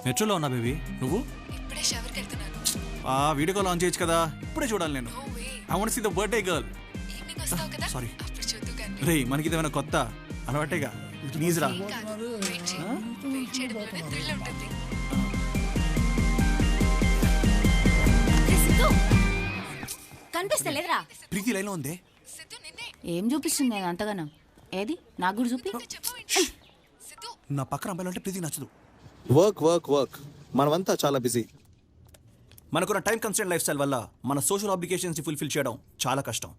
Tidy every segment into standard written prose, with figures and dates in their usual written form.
మెట్రోలో ఉన్నా బేబీ. నువ్వు? ఇప్పుడే షవర్కి వెళ్తున్నాను. వీడియో కాల్ ఆన్ చేయొచ్చు కదా, ఇప్పుడే చూడాలి నేను. I want see the birthday girl. Evening వస్తావు కదా, సారీ అప్పుడు చూద్దు కానీ. రే, మనకి ఇదేమైనా కొత్త అలవాటేగా, ప్లీజ్ రా. వెయిట్ చేయడం వల్ల థ్రిల్ ఉంటుంది. కనిపిస్తలేదురా? ప్రీతి లైన్లో ఉందే. సిద్ధు నిన్నే. ఏం చూపిస్తుంది నేను అంతగానం? ఏది నాకు కూడా చూపి. సిద్ధు నా పక్కన అమ్మాయిలు అంటే ప్రీతి నచ్చదు. వర్క్ వర్క్ వర్క్ మనమంతా చాలా బిజీ. మనకున్న టైం కన్స్టెంట్ లైఫ్ స్టైల్ వల్ల మన సోషల్ ఆబ్లిగేషన్స్ని ఫుల్ఫిల్ చేయడం చాలా కష్టం.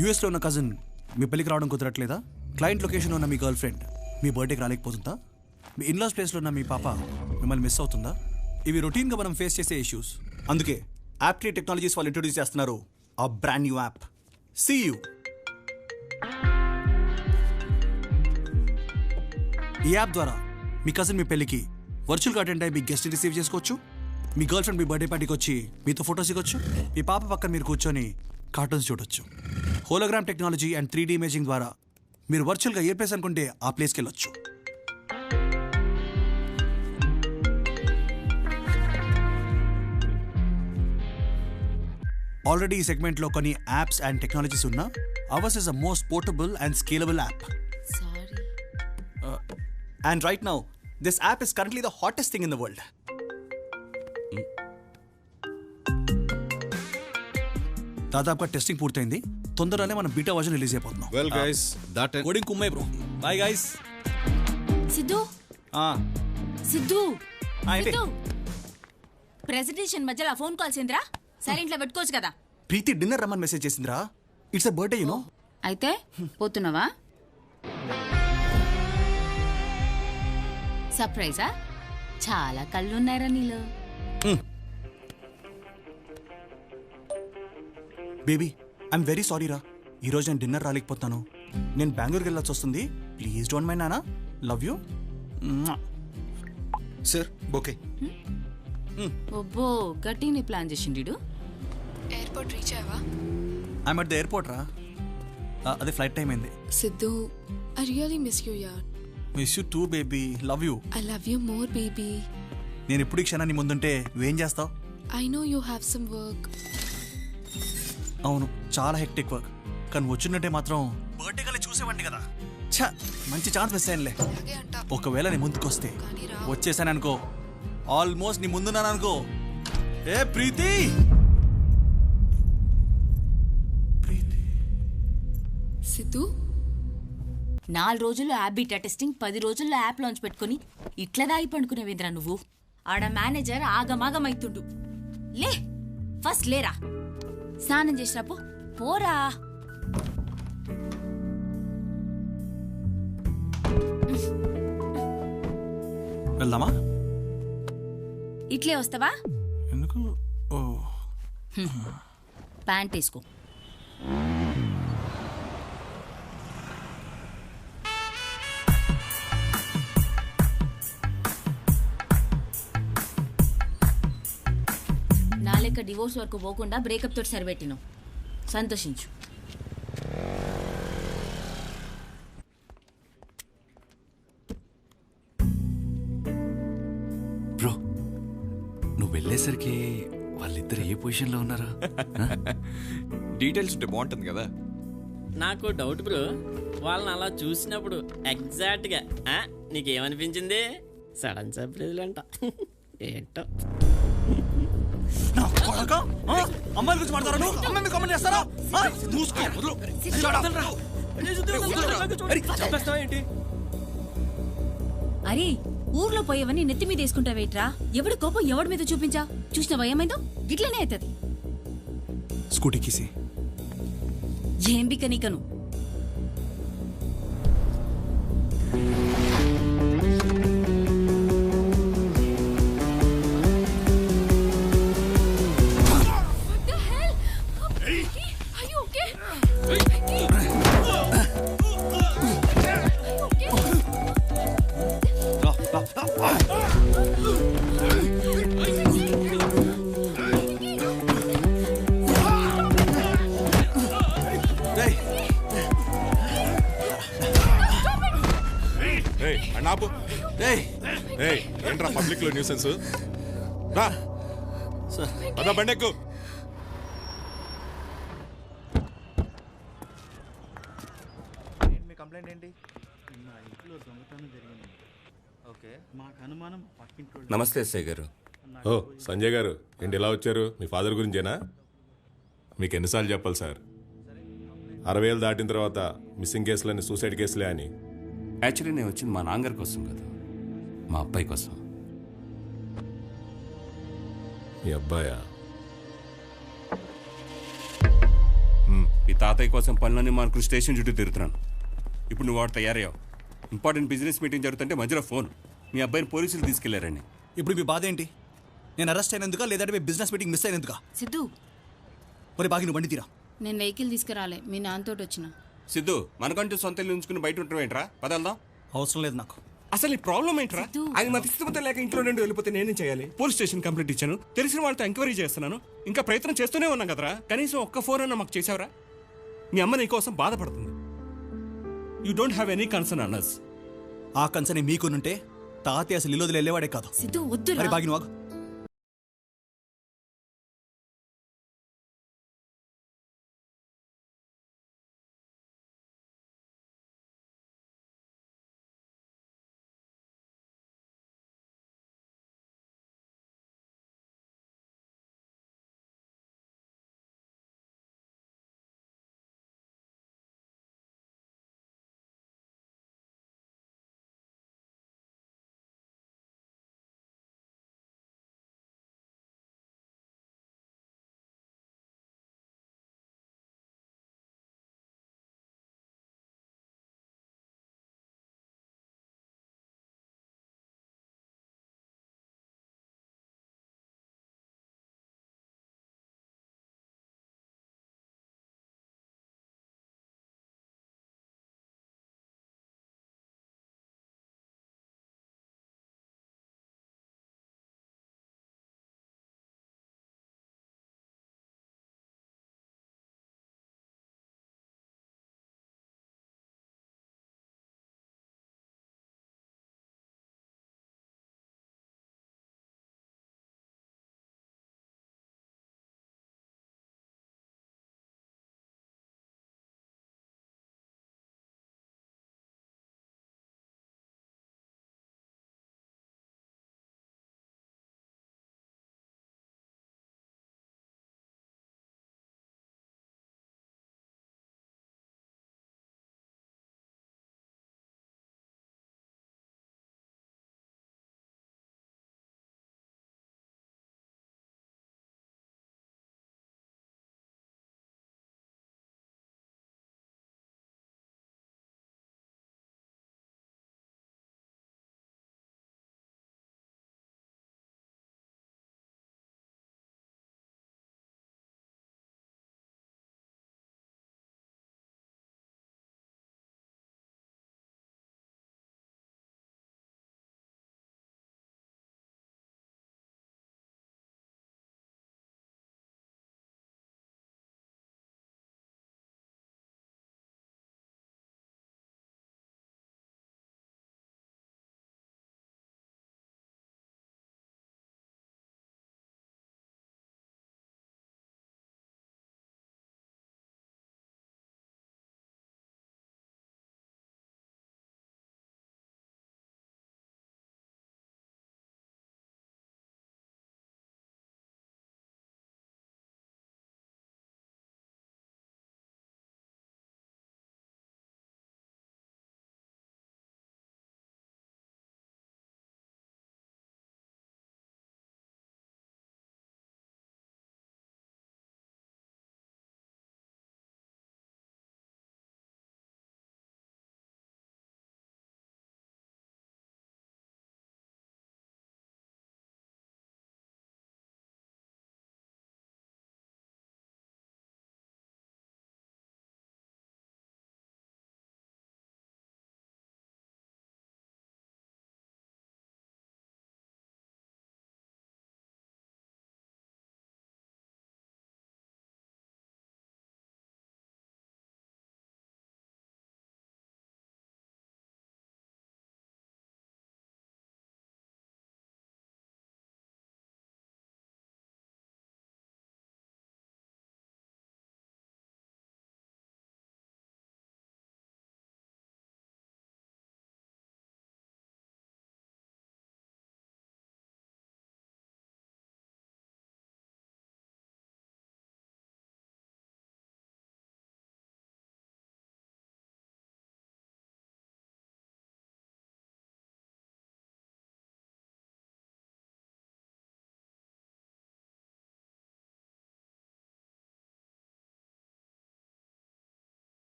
యూఎస్లో ఉన్న కజిన్ మీ పెళ్ళికి రావడం కుదరట్లేదా? క్లయింట్ లొకేషన్లో ఉన్న మీ గర్ల్ ఫ్రెండ్ మీ బర్త్డేకి రాలేకపోతుందా? మీ ఇన్లాస్ ప్లేస్లో ఉన్న మీ పాప మిమ్మల్ని మిస్ అవుతుందా? ఇవి రొటీన్గా మనం ఫేస్ చేసే ఇష్యూస్. అందుకే యాప్ట్రీ టెక్నాలజీస్ వాళ్ళు ఇంట్రొడ్యూస్ చేస్తున్నారు ఆ బ్రాండ్ న్యూ యాప్ సీయూ. ఈ యాప్ ద్వారా మీ కజిన్ మీ పెళ్ళికి వర్చువల్గా అటెండ్ అయ్యి మీ గెస్ట్ని రిసీవ్ చేసుకోవచ్చు. మీ గర్ల్ ఫ్రెండ్ మీ బర్త్డే పార్టీకి వచ్చి మీతో ఫొటోస్ ఇవ్వచ్చు. మీ పాప పక్కన మీరు కూర్చొని కార్టూన్స్ చూడొచ్చు. Hologram technology and 3D imaging ద్వారా మీరు వర్చువల్గా ఏ ప్లేస్ అనుకుంటే ఆ ప్లేస్కి వెళ్ళొచ్చు. ఆల్రెడీ ఈ సెగ్మెంట్లో కొన్ని యాప్స్ అండ్ టెక్నాలజీస్ ఉన్నా hours is the most portable and scalable app. Sorry. And right now, this app is currently the hottest thing in the world. దాదాపుగా టెస్టింగ్ పూర్తయింది. తొందరగానే మనం బీటా వర్జన్ రిలీజ్ అయిపోతున్నాం. వెల్ గైస్ దట్ కోడింగ్ కుమ్మై bro. Bye guys. Siddhu Siddhu Siddhu presentation మధ్యలో phone calls ఏంద్రా? సైలెంట్లో పెట్టుకోవచ్చు కదా. ప్రీతి డిన్నర్ రమ్మని మెసేజ్ చేసిందిరా. It's a birthday, you know. అయితే పోతున్నావా? సర్ప్రైజా? చాలా కళ్ళున్నారా నీలో. బేబీ, ఐఎమ్ వెరీ సారీ రా. ఈరోజు నేను డిన్నర్ రాలేకపోతాను. నేను బెంగళూరుకి వెళ్ళాల్సి వస్తుంది. ప్లీజ్ డోంట్ మైండ్ నానా. Love you sir. ఓకే ఒబ్బో గట్టిని ప్లాన్ చేసిండు. ఎయిర్పోర్ట్ రీచ్ అయ్యావా? ఐఎమ్ అట్ ద ఎయిర్పోర్ట్ రా. అదే ఫ్లైట్ టైం అయింది. Siddhu, I really miss you యార్. Miss you too baby. Love you. I love you more baby. నేను ఇప్పుడు ఈ క్షణాన్ని ముందుంటే నువ్వేం చేస్తావు? I know you have some work. అవును, చాలా హెక్టిక్ వర్క్. కానీ వచ్చినట్టే మాత్రం బర్త్డే కల్లా చూసేవాడిని కదా. ఛా, మంచి ఛాన్స్ మిస్ అయ్యానులే. ఒకవేళ నీ ముందుకు వస్తే వచ్చేసాను అనుకో, ఆల్మోస్ట్ నీ ముందున్నాను అనుకో. ఏ ప్రీతి, సిద్ధు 4 రోజుల్లో యాప్ బీటా టెస్టింగ్, 10 రోజుల్లో యాప్ లాంచ్ పెట్టుకుని ఇట్లా దాగి పండుకునేవేంద్రా నువ్వు? ఆడ మేనేజర్ ఆగమాగమైతుండు. లే ఫస్ట్ లేరా, స్నానం చేసినప్పు పోరా. వెళ్దామా? ఇట్లే వస్తావా? ఎందుకు? ఓ ప్యాంట్ వేసుకో. నా లెక్క డివోర్స్ వరకు పోకుండా బ్రేకప్ తోటి సరిపెట్టినావు. సంతోషించు. బ్రో, నువ్వు వెళ్ళేసరికి వాళ్ళిద్దరు ఏ పొజిషన్లో ఉన్నారా? డీటెయిల్స్ ఉంటే బాగుంటుంది కదా. నాకు డౌట్ బ్రో, వాళ్ళని అలా చూసినప్పుడు ఎగ్జాక్ట్గా నీకేమనిపించింది? సడన్ సర్ప్రైజ్ అంట. ఏంటో అమ్మాయిల గురించి మాట్లాడతారా నువ్వు? అమ్మాయి కామెంట్ చేస్తారా? ఏంటి? అరే ఊర్లో పోయేవని నెత్తి మీద వేసుకుంటావేట్రా? ఎవడి కోపం ఎవడి మీద చూపించా? చూసిన భయమైందో గిట్లనే అవుతుంది. స్కూటీకి ఏం బిక్క నీకను? ఏంట్రా పబ్లిక్ లో న్యూసెన్స్ రా పద బండెక్కు మీ కంప్లైంట్ ఏంటి? మా ఇంట్లో దొంగతనం జరిగింది. ఓకే, మాకు అనుమానం పక్కింట్లో. నమస్తే ఎస్ఐ గారు. ఓ సంజయ్ గారు ఏంటి ఇలా వచ్చారు? మీ ఫాదర్ గురించేనా? మీకు ఎన్నిసార్లు చెప్పాలి సార్, 60,000 దాటిన తర్వాత మిస్సింగ్ కేసులని సూసైడ్ కేసులే అని. యాక్చువల్లీ నేను వచ్చింది మా నాన్నగారి కోసం కాదు, మా అబ్బాయి కోసం. మీ అబ్బాయా? ఈ తాతయ్య కోసం పనులన్నీ మానుకుని స్టేషన్ చుట్టూ తిరుగుతున్నాను. ఇప్పుడు నువ్వు వాడు తయారయ్యావు. ఇంపార్టెంట్ బిజినెస్ మీటింగ్ జరుగుతుంటే మధ్యలో ఫోన్, మీ అబ్బాయిని పోలీసులు తీసుకెళ్లారని. ఇప్పుడు మీ బాధ ఏంటి? నేను అరెస్ట్ అయినందుకా లేదంటే మీ బిజినెస్ మీటింగ్ మిస్ అయినందుకా? సిద్ధు, మరి బాగా నువ్వు బండి తీరా. నేను వెహికల్ తీసుకురాలే, మీ నాన్నతోటి వచ్చిన. సిద్ధు, మనకంటూ సొంత ఇల్లు ఉంచుకుని బయట ఉంటాం ఏంట్రా? పదల్దాం. అవసరం లేదు నాకు. అసలు ఈ ప్రాబ్లం ఏంట్రా? ఆయన మతి స్థితిమత లేక ఇంట్లో నుండి వెళ్ళిపోతే నేనేం చేయాలి? పోలీస్ స్టేషన్ కంప్లైంట్ ఇచ్చాను, తెలిసిన వాళ్ళతో ఎంక్వైరీ చేస్తున్నాను, ఇంకా ప్రయత్నం చేస్తూనే ఉన్నాం కదరా. కనీసం ఒక్క ఫోన్ అన్నా మాకు చేసావురా? మీ అమ్మ నీ కోసం బాధపడుతుంది. You don't have any concern అన్నస్. ఆ కన్సర్న్ మీకునుంటే తాతయ్య అసలు ఇల్లు వదిలి వెళ్ళేవాడే కాదు. సిద్ధు వద్దు. మరి బాగి నువ్వు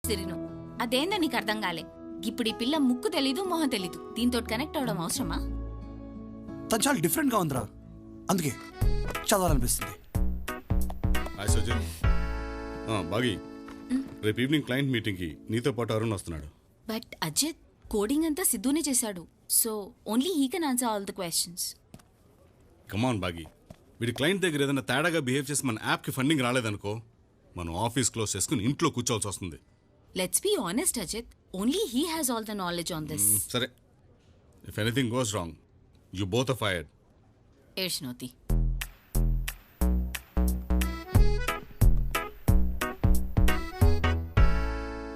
సిరిను అదేందో నీకు అర్థం కాలే. ఇప్పుడు ఈ పిల్ల ముక్కు తెలీదు మొహం తెలీదు, దీంతో కనెక్ట్ అవడం అవసరమా? తను చాలా డిఫరెంట్గా ఉందిరా, అందుకే చదవాలనిపిస్తుంది. హాయ్ సజ్జన్. బాగి, రేపు ఈవినింగ్ క్లయింట్ మీటింగ్కి నీతో పాటు అరుణ్ వస్తున్నాడు. బట్ అజిత్, కోడింగ్ అంతా సిద్ధునే చేశాడు. So only he can answer all the questions. Come on బాగి, వీడి క్లయింట్ దగ్గర ఏదైనా తేడాగా బిహేవ్ చేసి మన యాప్కి ఫండింగ్ రాలేదనుకో, మనం ఆఫీస్ క్లోజ్ చేసుకుని ఇంట్లో కూర్చోవాల్సి వస్తుంది. Let's be honest Ajith, only he has all the knowledge on this. సరే, if anything goes wrong you both are fired. ఏడ్చినోతి.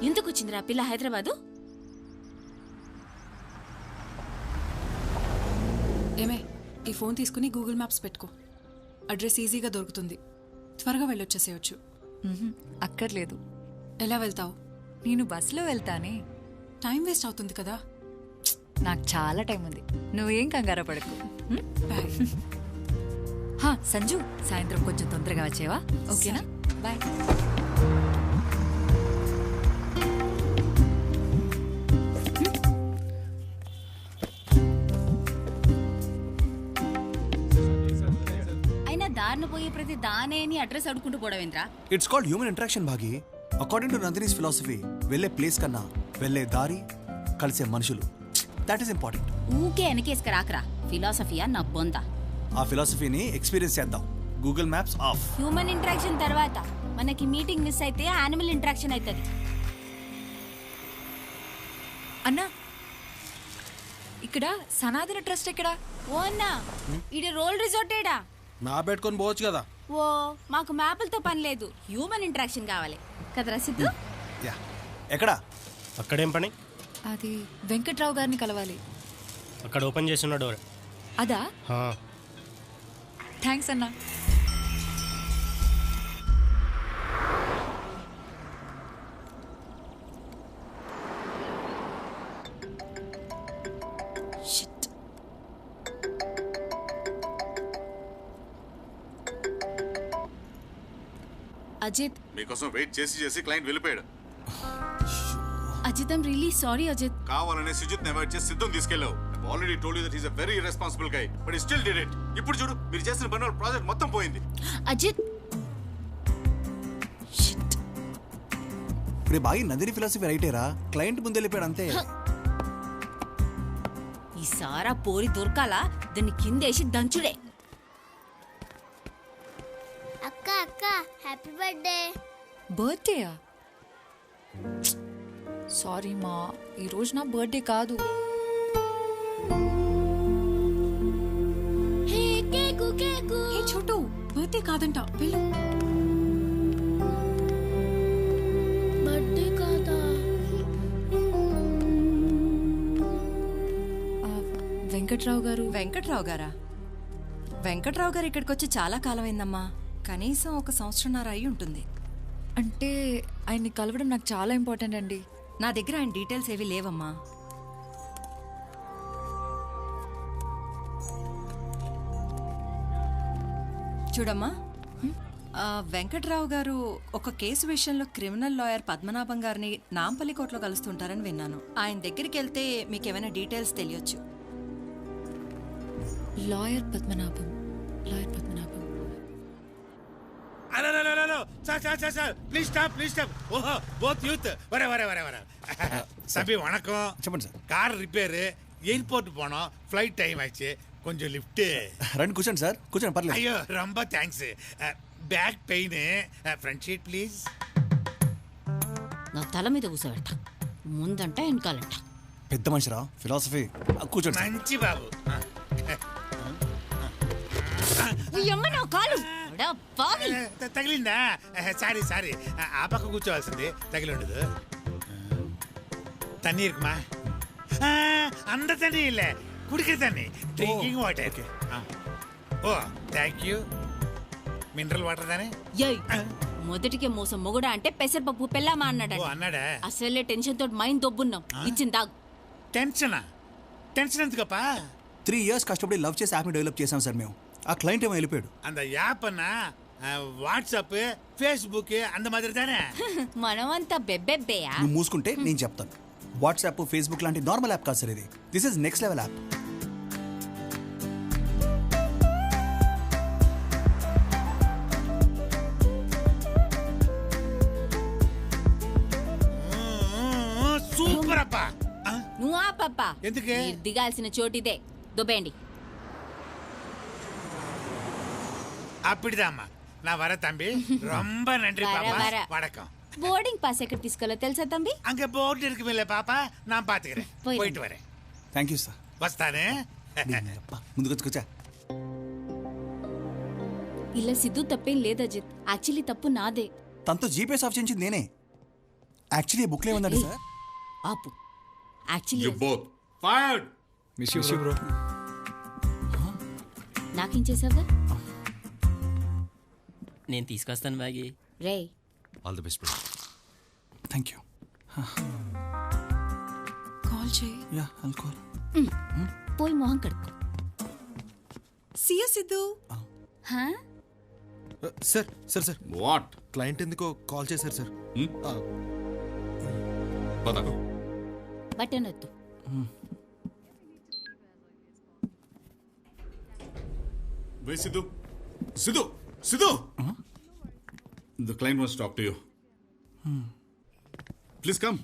ఎందుకు వచ్చిందిరా పిల్ల హైదరాబాదు? ఏమే, ఈ ఫోన్ తీసుకుని గూగుల్ మ్యాప్స్ పెట్టుకో. అడ్రస్ ఈజీగా దొరుకుతుంది, త్వరగా వెళ్ళొచ్చేసేయచ్చు. అక్కర్లేదు. ఎలా వెళ్తావు? నేను బస్సులో వెళ్తానే. టైం వేస్ట్ అవుతుంది కదా. నాకు చాలా టైం ఉంది, నువ్వేం కంగారు పడకు. బాయ్. సంజు, సాయంత్రం కొంచెం తొందరగా వచ్చేవా? ఓకేనా? బాయ్. అయినా దారిన పోయే ప్రతి దానే అని అడ్రస్ అడుక్కుంటూ పోవడమేంద్రా? It's called human interaction Bhagi. According to Nandini's philosophy, వెళ్ళే ప్లేస్ కన్నా వెళ్ళే దారి, కలిసే మనుషులు, దాట్ ఈస్ ఇంపార్టెంట్. ఊకే వెనకేసుక రాకరా. ఫిలాసఫియా నా బొంద. ఆ ఫిలాసఫీని ఎక్స్పీరియన్స్ చేద్దాం. Google maps of. Human interaction తర్వాత మనకి మీటింగ్ మిస్ అయితే యానిమల్ ఇంటరాక్షన్ అవుతుంది. అన్నా, ఇక్కడ సనాతన ట్రస్ట్ ఎక్కడా? ఓ అన్నా, ఇది రోల్ రిజోర్టేడా? మ్యాప్ పెట్టుకొని పోవచ్చు కదా. ఓ, మాకు మ్యాపులతో పని లేదు, హ్యూమన్ ఇంటరాక్షన్ కావాలి కదరా సిద్ధు? యా. ఎక్కడా? అక్కడేం పని? అది వెంకట్రావు గారిని కలవాలి. అక్కడ ఓపెన్ చేసిన డోర్. అదా? థ్యాంక్స్ అన్నా. అజిత్, మీకోసం వెయిట్ చేసి చేసి క్లయింట్ వెళ్ళిపోయాడు. Ajith, I'm really sorry Ajith. కావాలనే సుజిత్ అవాయిడ్ చేసి సిద్ధం తీసుకెళ్ళావు. Already told you that he is a very responsible guy, but he still did it. ఇప్పుడు చూడు, మీరు చేసిన పని ప్రాజెక్ట్ మొత్తం పోయింది. అజిత్, ఇప్పుడు బాగా నందిని ఫిలాసఫీ రైటేరా, క్లయింట్ ముందు వెళ్ళిపోయాడు అంతే. ఈ సారా పోరి దొరకాలా, దాన్ని కిందేసి దంచుడే. అక్క అక్క, హ్యాపీ బర్త్డే. బర్త్డేయా? సారీ మా, ఈరోజు నా బర్త్డే కాదు. హే కేకు కేకు. హే చోటు, బర్త్డే కాదంట, వెళ్ళు. బర్త్డే కాదా? వెంకట్రావు గారు. వెంకట్రావు గారా? వెంకట్రావు గారు ఇక్కడికి వచ్చి చాలా కాలమైందమ్మా. కనీసం 1 సంవత్సరంన్నర అయి ఉంటుంది. అంటే ఆయన్ని కలవడం నాకు చాలా ఇంపార్టెంట్ అండి. నా దగ్గర ఆయన డీటెయిల్స్ ఏవి లేవమ్మా. చూడమ్మా, వెంకట్రావు గారు ఒక కేసు విషయంలో క్రిమినల్ లాయర్ పద్మనాభం గారిని నాంపల్లి కోర్టులో కలుస్తుంటారని విన్నాను. ఆయన దగ్గరికి వెళ్తే మీకు ఏమైనా డీటెయిల్స్ తెలియచ్చు. Lawyer Padmanabham, lawyer Padmanabham. Please stop, please stop. ఓహో, బోత్ యూత్. వர சபி வணக்கம். చెప్పండి సార్. கார் ரிப்பேரு, எயிர்போர்ட் போனோம், ஃப்ளைட் டைம் ஆச்சு, கொஞ்சம் லிஃப்ட். రండి కూర్చోండి సార్, కూర్చోండి పర్లేదు. అయ్యో ரொம்ப thanks. Back pain, front sheet please. నా తల మీద కూర్చోబెడతా, ముందంట వెనకాలంట. పెద్ద మనిషిరా, ఫిలాసఫీ. కూర్చోండి. మంచి బాబు. నా కాలు తగిలిందా? సారీ సారీ, ఆ పక్క కూర్చోవాల్సింది, తగిలి ఉండదు. தண்ணி இருக்குமா? அந்த தண்ணி இல்ல, குடிக்கிற தண்ணி, drinking water. Oh thank you. Mineral water దానే. మొదటికే మోసం మొగుడా అంటే పెసరపప్పు పెళ్ళామా అన్నాడు. అన్నాడా? అసలే టెన్షన్ తోటి మైండ్ దొబ్బున్నాం. ఇచ్చిందా? టెన్షనా? టెన్షన్ ఎందుకప్పా? 3 years కష్టపడి లవ్ చేసి యాప్ని డెవలప్ చేసాం సార్ మేము. ఆ క్లయింట్ ఏమో వెళ్ళిపోయాడు. அந்த యాప్ అన్నా வாட்ஸ்அப் ஃபேஸ்புக் அந்த மாதிரி தானே మనమంతా బెబ్బెబ్బేయా నువ్వు మూసుకుంటే నేను చెప్తాను. వాట్సాప్, ఫేస్బుక్ లాంటి నార్మల్ యాప్ కాదు సార్ ఇది. This is next level app. Super అప్ప. నువ్వు ఆపప్ప. ఎందుకే? మీరు దిగాల్సిన చోటిదే. దుబ్బేయండి. அப்படிதாம்மா நான் வர தம்பி. ரொம்ப நன்றி பாப்பா. வணக்கம். బోర్డింగ్ పాస్ ఎక్కడ తీసుకోవాలో తెలుసా తంబి? அங்க போர்டு இருக்குமில்ல பாப்பா, நான் பாத்துக்கிறேன். போயிட்டு வரேன். Thank you sir. వస్తానే. ముందుకు వచ్చుకొచ్చా. ఇలా సిద్ధు తప్పేం లేదు అజిత్. యాక్చువల్లీ తప్పు నాదే. తనతో జీపీఎస్ ఆఫ్ చేయించింది నేనే. యాక్చువల్లీ బుక్లో ఏమన్నాడు సార్? ఆపు. Actually miss you bro. నాకేం చేసావా? నేను తీసుకొస్తాను బాగి. రే all the best bro. Thank you. Call చేయి. Yeah I'll call. పోయి మొహం కడుక్కో. సియ Sidhu. Sir sir sir what? Client ఎందుకో కాల్ చేశారు సార్. బటన్ వద్దు. Wait, Sidhu. Sidhu! Sidhu! The client wants to talk to you. Please come.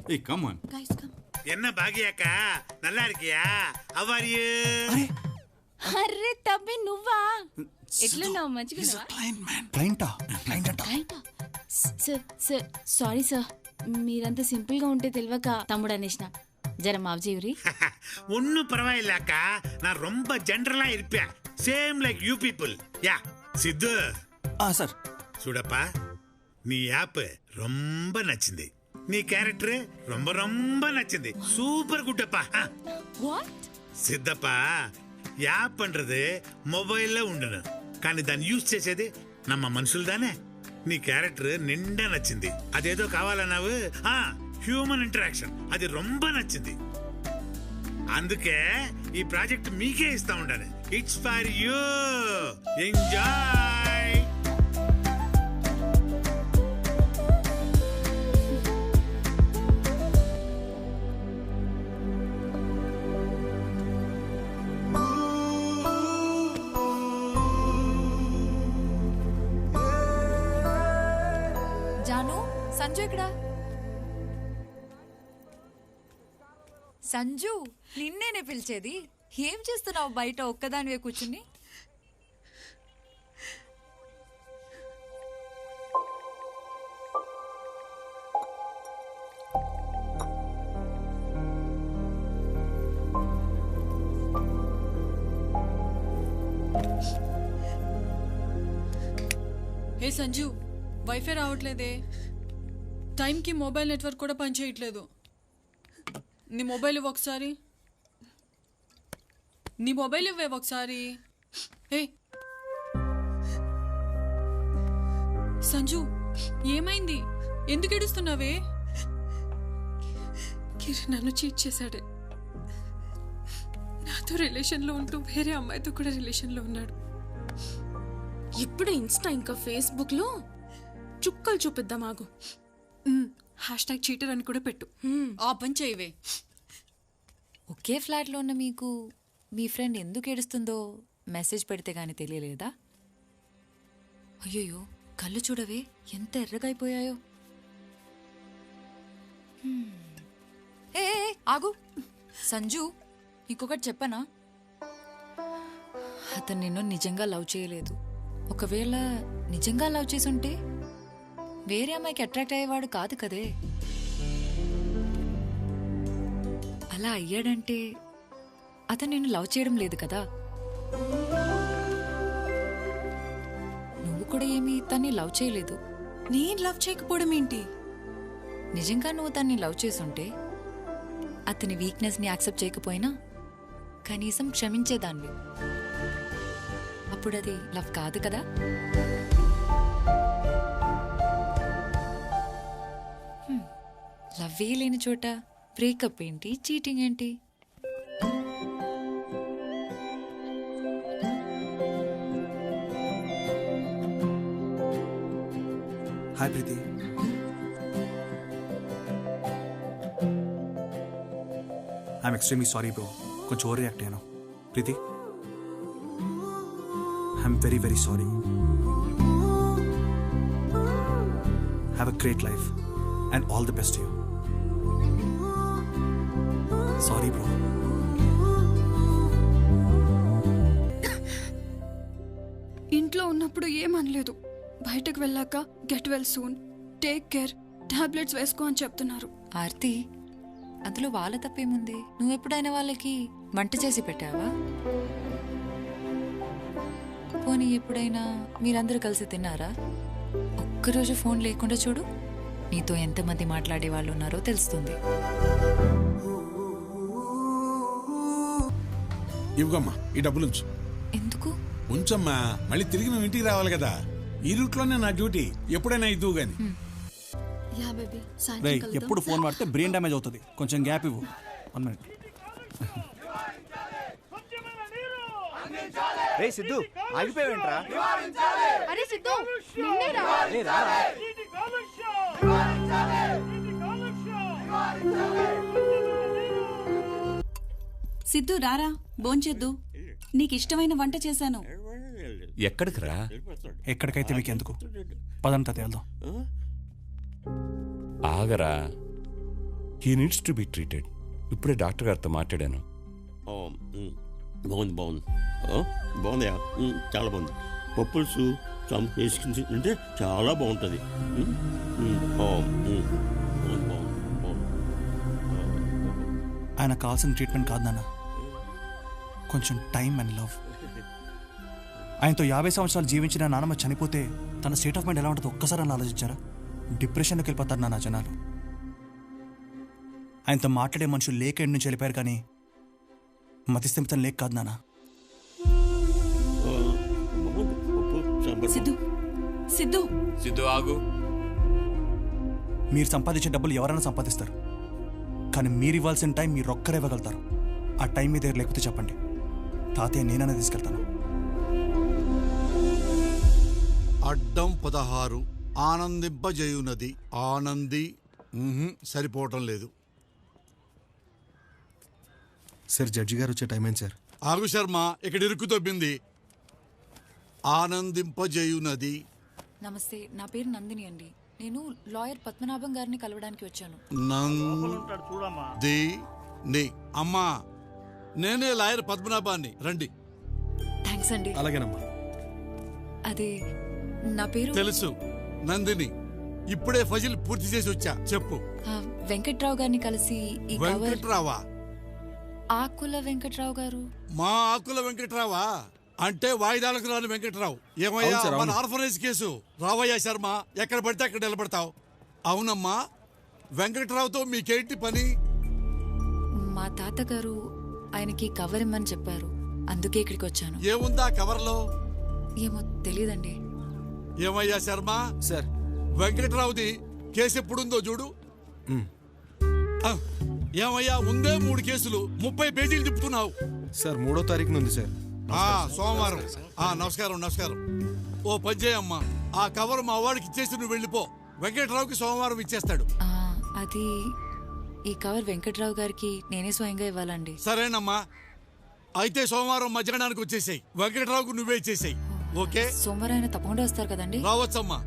Hey, come on. Guys, come. என்ன பாகியாக்கா, நல்லா இருக்கியா? How are you? అరే తమ్మి నువ్వా? ఎట్లున్నావు? మంచిగా క్లయింటా? సార్ సారీ సార్, మీరంతా సింపుల్ గా ఉంటే తెలియక తమ్ముడు అనేసిన. జర మావజీవురి. ஒன்னும் பரவாயில்ல அக்கா, நான் ரொம்ப ஜெனரலா இருப்பேன். Same like you people. Yeah Sidhu. Sir చూడప్పా, నీ యాప్ ரொம்ப నచ్చింది. నీ క్యారెక్టర్ ரொம்ப ரொம்ப నచ్చింది. సూపర్ గుడ్ அப்பா. వాట్? సిద్ధప్పా, యాప్ పண்றது మొబైల్లో ఉండను, కానీ దాన్ని యూజ్ చేసేది నమ్మ మనుషులు దానే. నీ క్యారెక్టర్ నిండా నచ్చింది. అదేదో కావాలన్నావు, హ్యూమన్ ఇంటరాక్షన్, అది ரொம்ப నచ్చింది. అందుకే ఈ ప్రాజెక్ట్ మీకే ఇస్తా ఉండాలి. It's for you. ఎంజాయ్. జాను, సంజు ఇక్కడ. సంజు, నిన్నేనే పిలిచేది. ఏం చేస్తున్నావు బయట ఒక్కదానివే కూర్చుని? హే సంజు, వైఫై రావట్లేదే. టైంకి మొబైల్ నెట్వర్క్ కూడా పనిచేయట్లేదు. నీ మొబైల్ ఇవ్వ ఒకసారి. నీ మొబైల్ ఇవ్వే ఒకసారి. ఏ సంజు, ఏమైంది? ఎందుకు ఏడుస్తున్నావే? కిరణ్ నన్ను చీట్ చేశాడే. నాతో రిలేషన్లో ఉంటూ వేరే అమ్మాయితో కూడా రిలేషన్లో ఉన్నాడు. ఇప్పుడు ఇన్స్టా ఇంకా ఫేస్బుక్ లో చుక్కలు చూపిద్దాం. ఆగు. #చీటర్ అని కూడా పెట్టు. ఆ పని చేయవే. ఒకే ఫ్లాట్లో ఉన్న మీకు మీ ఫ్రెండ్ ఎందుకు ఏడుస్తుందో మెసేజ్ పెడితే గానీ తెలియలేదా? అయ్యయ్యో, కళ్ళు చూడవే ఎంత ఎర్రగా అయిపోయాయో. ఏ ఆగు సంజు, ఇంకొకటి చెప్పనా? అతను నిన్ను నిజంగా లవ్ చేయలేదు. ఒకవేళ నిజంగా లవ్ చేసుంటే వేరే అమ్మాయికి అట్రాక్ట్ అయ్యేవాడు కాదు కదే. అలా అయ్యాడంటే అతను నిన్ను లవ్ చేయడం లేదు కదా. నువ్వు కూడా ఏమీ తన్ని లవ్ చేయలేదు. నేను లవ్ చేయకపోవడం ఏంటి? నిజంగా నువ్వు తన్ని లవ్ చేసుంటే అతని వీక్నెస్ని యాక్సెప్ట్ చేయకపోయినా కనీసం క్షమించేదాన్ని. అప్పుడు అది లవ్ కాదు కదా. లవ్వే లేని చోట బ్రేకప్ ఏంటి, చీటింగ్ ఏంటి? Hi Preethi. I'm extremely sorry bro, కొంచెం ఓవర్ రియాక్ట్ అయ్యాను. Preethi, I'm very very sorry. Have a great life and all the best you. Sorry bro. ఇంట్లో ఉన్నప్పుడు ఏమనలేదు, బయటకు వెళ్ళాక get well soon, take care, tablets వేసుకో అని చెప్తున్నారు. ఆర్తి, అందులో వాళ్ళ తప్పేముంది? నువ్వు ఎప్పుడైనా వాళ్ళకి వంట చేసి పెట్టావా? పోనీ ఎప్పుడైనా మీరందరూ కలిసి తిన్నారా? ఒక్కరోజు ఫోన్ లేకుండా చూడు, నీతో ఎంతమంది మాట్లాడే వాళ్ళు ఉన్నారో తెలుస్తుంది. ఇవ్వమ్మా ఈ డబ్బులు ఉంచు. ఎందుకు? ఉంచమ్మా, మళ్ళీ తిరిగి మేము ఇంటికి రావాలి కదా. ఈ రూట్లోనే నా డ్యూటీ, ఎప్పుడైనా ఇద్దువు గాని. యా బేబీ, రే, ఎప్పుడు ఫోన్ వాడితే బ్రెయిన్ డ్యామేజ్ అవుతుంది, కొంచెం గ్యాప్ ఇవ్వు. 1 minute. రే సిద్ధు, ఆగిపోయావేంట్రా? అరే సిద్ధు, నిన్నేరా? రే రారా. సిద్ధు రారా, భోంచేద్దు. నీకిష్టమైన వంట చేశాను. ఎక్కడికి రా? ఎక్కడికైతే మీకు ఎందుకు, పదంతా తేల్దాం. ఆగరా, he needs to be treated. ఇప్పుడే డాక్టర్ గారితో మాట్లాడాను. బాగుంది బాగుంది బాగుందయా, చాలా బాగుంది. పప్పులుసు వేసుకుని తింటే చాలా బాగుంటుంది. ఆయన కావాల్సిన ట్రీట్మెంట్ కాదు నాన్న, కొంచెం టైం అండ్ లవ్. ఆయనతో 50 సంవత్సరాలు జీవించిన నాన్నమ్మ చనిపోతే తన స్టేట్ ఆఫ్ మైండ్ ఎలా ఉంటుందో ఒక్కసారి అని ఆలోచించారా? డిప్రెషన్లోకి వెళ్ళిపోతారు నాన్న జనాలు. ఆయనతో మాట్లాడే మనుషులు లేక ఎండు నుంచి వెళ్ళిపోయారు, కానీ మతిస్థిమితం లేక కాదు నాన్న. సిద్ధు సిద్ధు సిద్ధు ఆగు. మీరు సంపాదించే డబ్బులు ఎవరైనా సంపాదిస్తారు, కానీ మీరు ఇవ్వాల్సిన టైం మీరు ఒక్కరే ఇవ్వగలుగుతారు. ఆ టైం మీ దగ్గర లేకపోతే చెప్పండి, తాతయ్య నేనైనా తీసుకెళ్తాను. అడ్డం 16 ఆనందింపజేయునది. ఆనంది సరిపోవటం లేదు. సార్, జడ్జి గారు వచ్చే టైం ఏంటి సార్? ఆగు శర్మ, ఇక్కడ ఇరుకు తొబ్బింది. ఆనందింపజేయునది. నమస్తే, నా పేరు నందిని అండి. నేను లాయర్ పద్మనాభం గారిని కలవడానికి వచ్చాను. నందిని అమ్మా, నేనే లాయర్ పద్మనాభాన్ని, రండి. థ్యాంక్స్ అండి. అలాగేనమ్మా. అది నా పేరు తెలుసు, నందిని. ఇప్పుడే ఫజిల్ పూర్తి చేసి వచ్చా, చెప్పు. వెంకట్రావు గారిని కలిసి ఈ కవర్. వెంకట్రావా? ఆకుల వెంకట్రావు గారు. మా ఆకుల వెంకట్రావా అంటే వాయిదాలకు రాని వెంకట్రావు. ఏమయ్యా, మన ఆర్ఫనైజ్ కేసు రావయ్యా శర్మ, ఎక్కడ పడితే అక్కడ నిలబడతావు. అవునమ్మా, వెంకట్రావుతో మీకేంటి పని? మా తాతగారు ఆయనకి కవర్ ఇమ్మని చెప్పారు, అందుకే ఇక్కడికి వచ్చాను. ఏముందా కవర్లో? ఏమో తెలీదండి. ఏమయ్యా శర్మ సార్, వెంకట్రావుది కేసు ఎప్పుడుందో చూడు. ఏమయ్యా, ఉందే 3 కేసులు, 30 పేజీలు తిప్పుతున్నావు. సార్ 3వ తారీఖున ఉంది సార్. సోమవారం. నమస్కారం నమస్కారం. ఓ పని చేయమ్మా, ఆ కవర్ మా వాడికి ఇచ్చేసి నువ్వు వెళ్ళిపో. వెంకట్రావుకి సోమవారం ఇచ్చేస్తాడు. అది ఈ కవర్ వెంకట్రావు గారికి నేనే స్వయంగా ఇవ్వాలండి. సరేనమ్మా, అయితే సోమవారం మధ్యాహ్నానికి వచ్చేసాయి. వెంకట్రావుకు నువ్వే ఇచ్చేసాయి. ఓకే? సోమవారం ఆయన తప్పకుండా వస్తారు కదండి? రావచ్చమ్మా.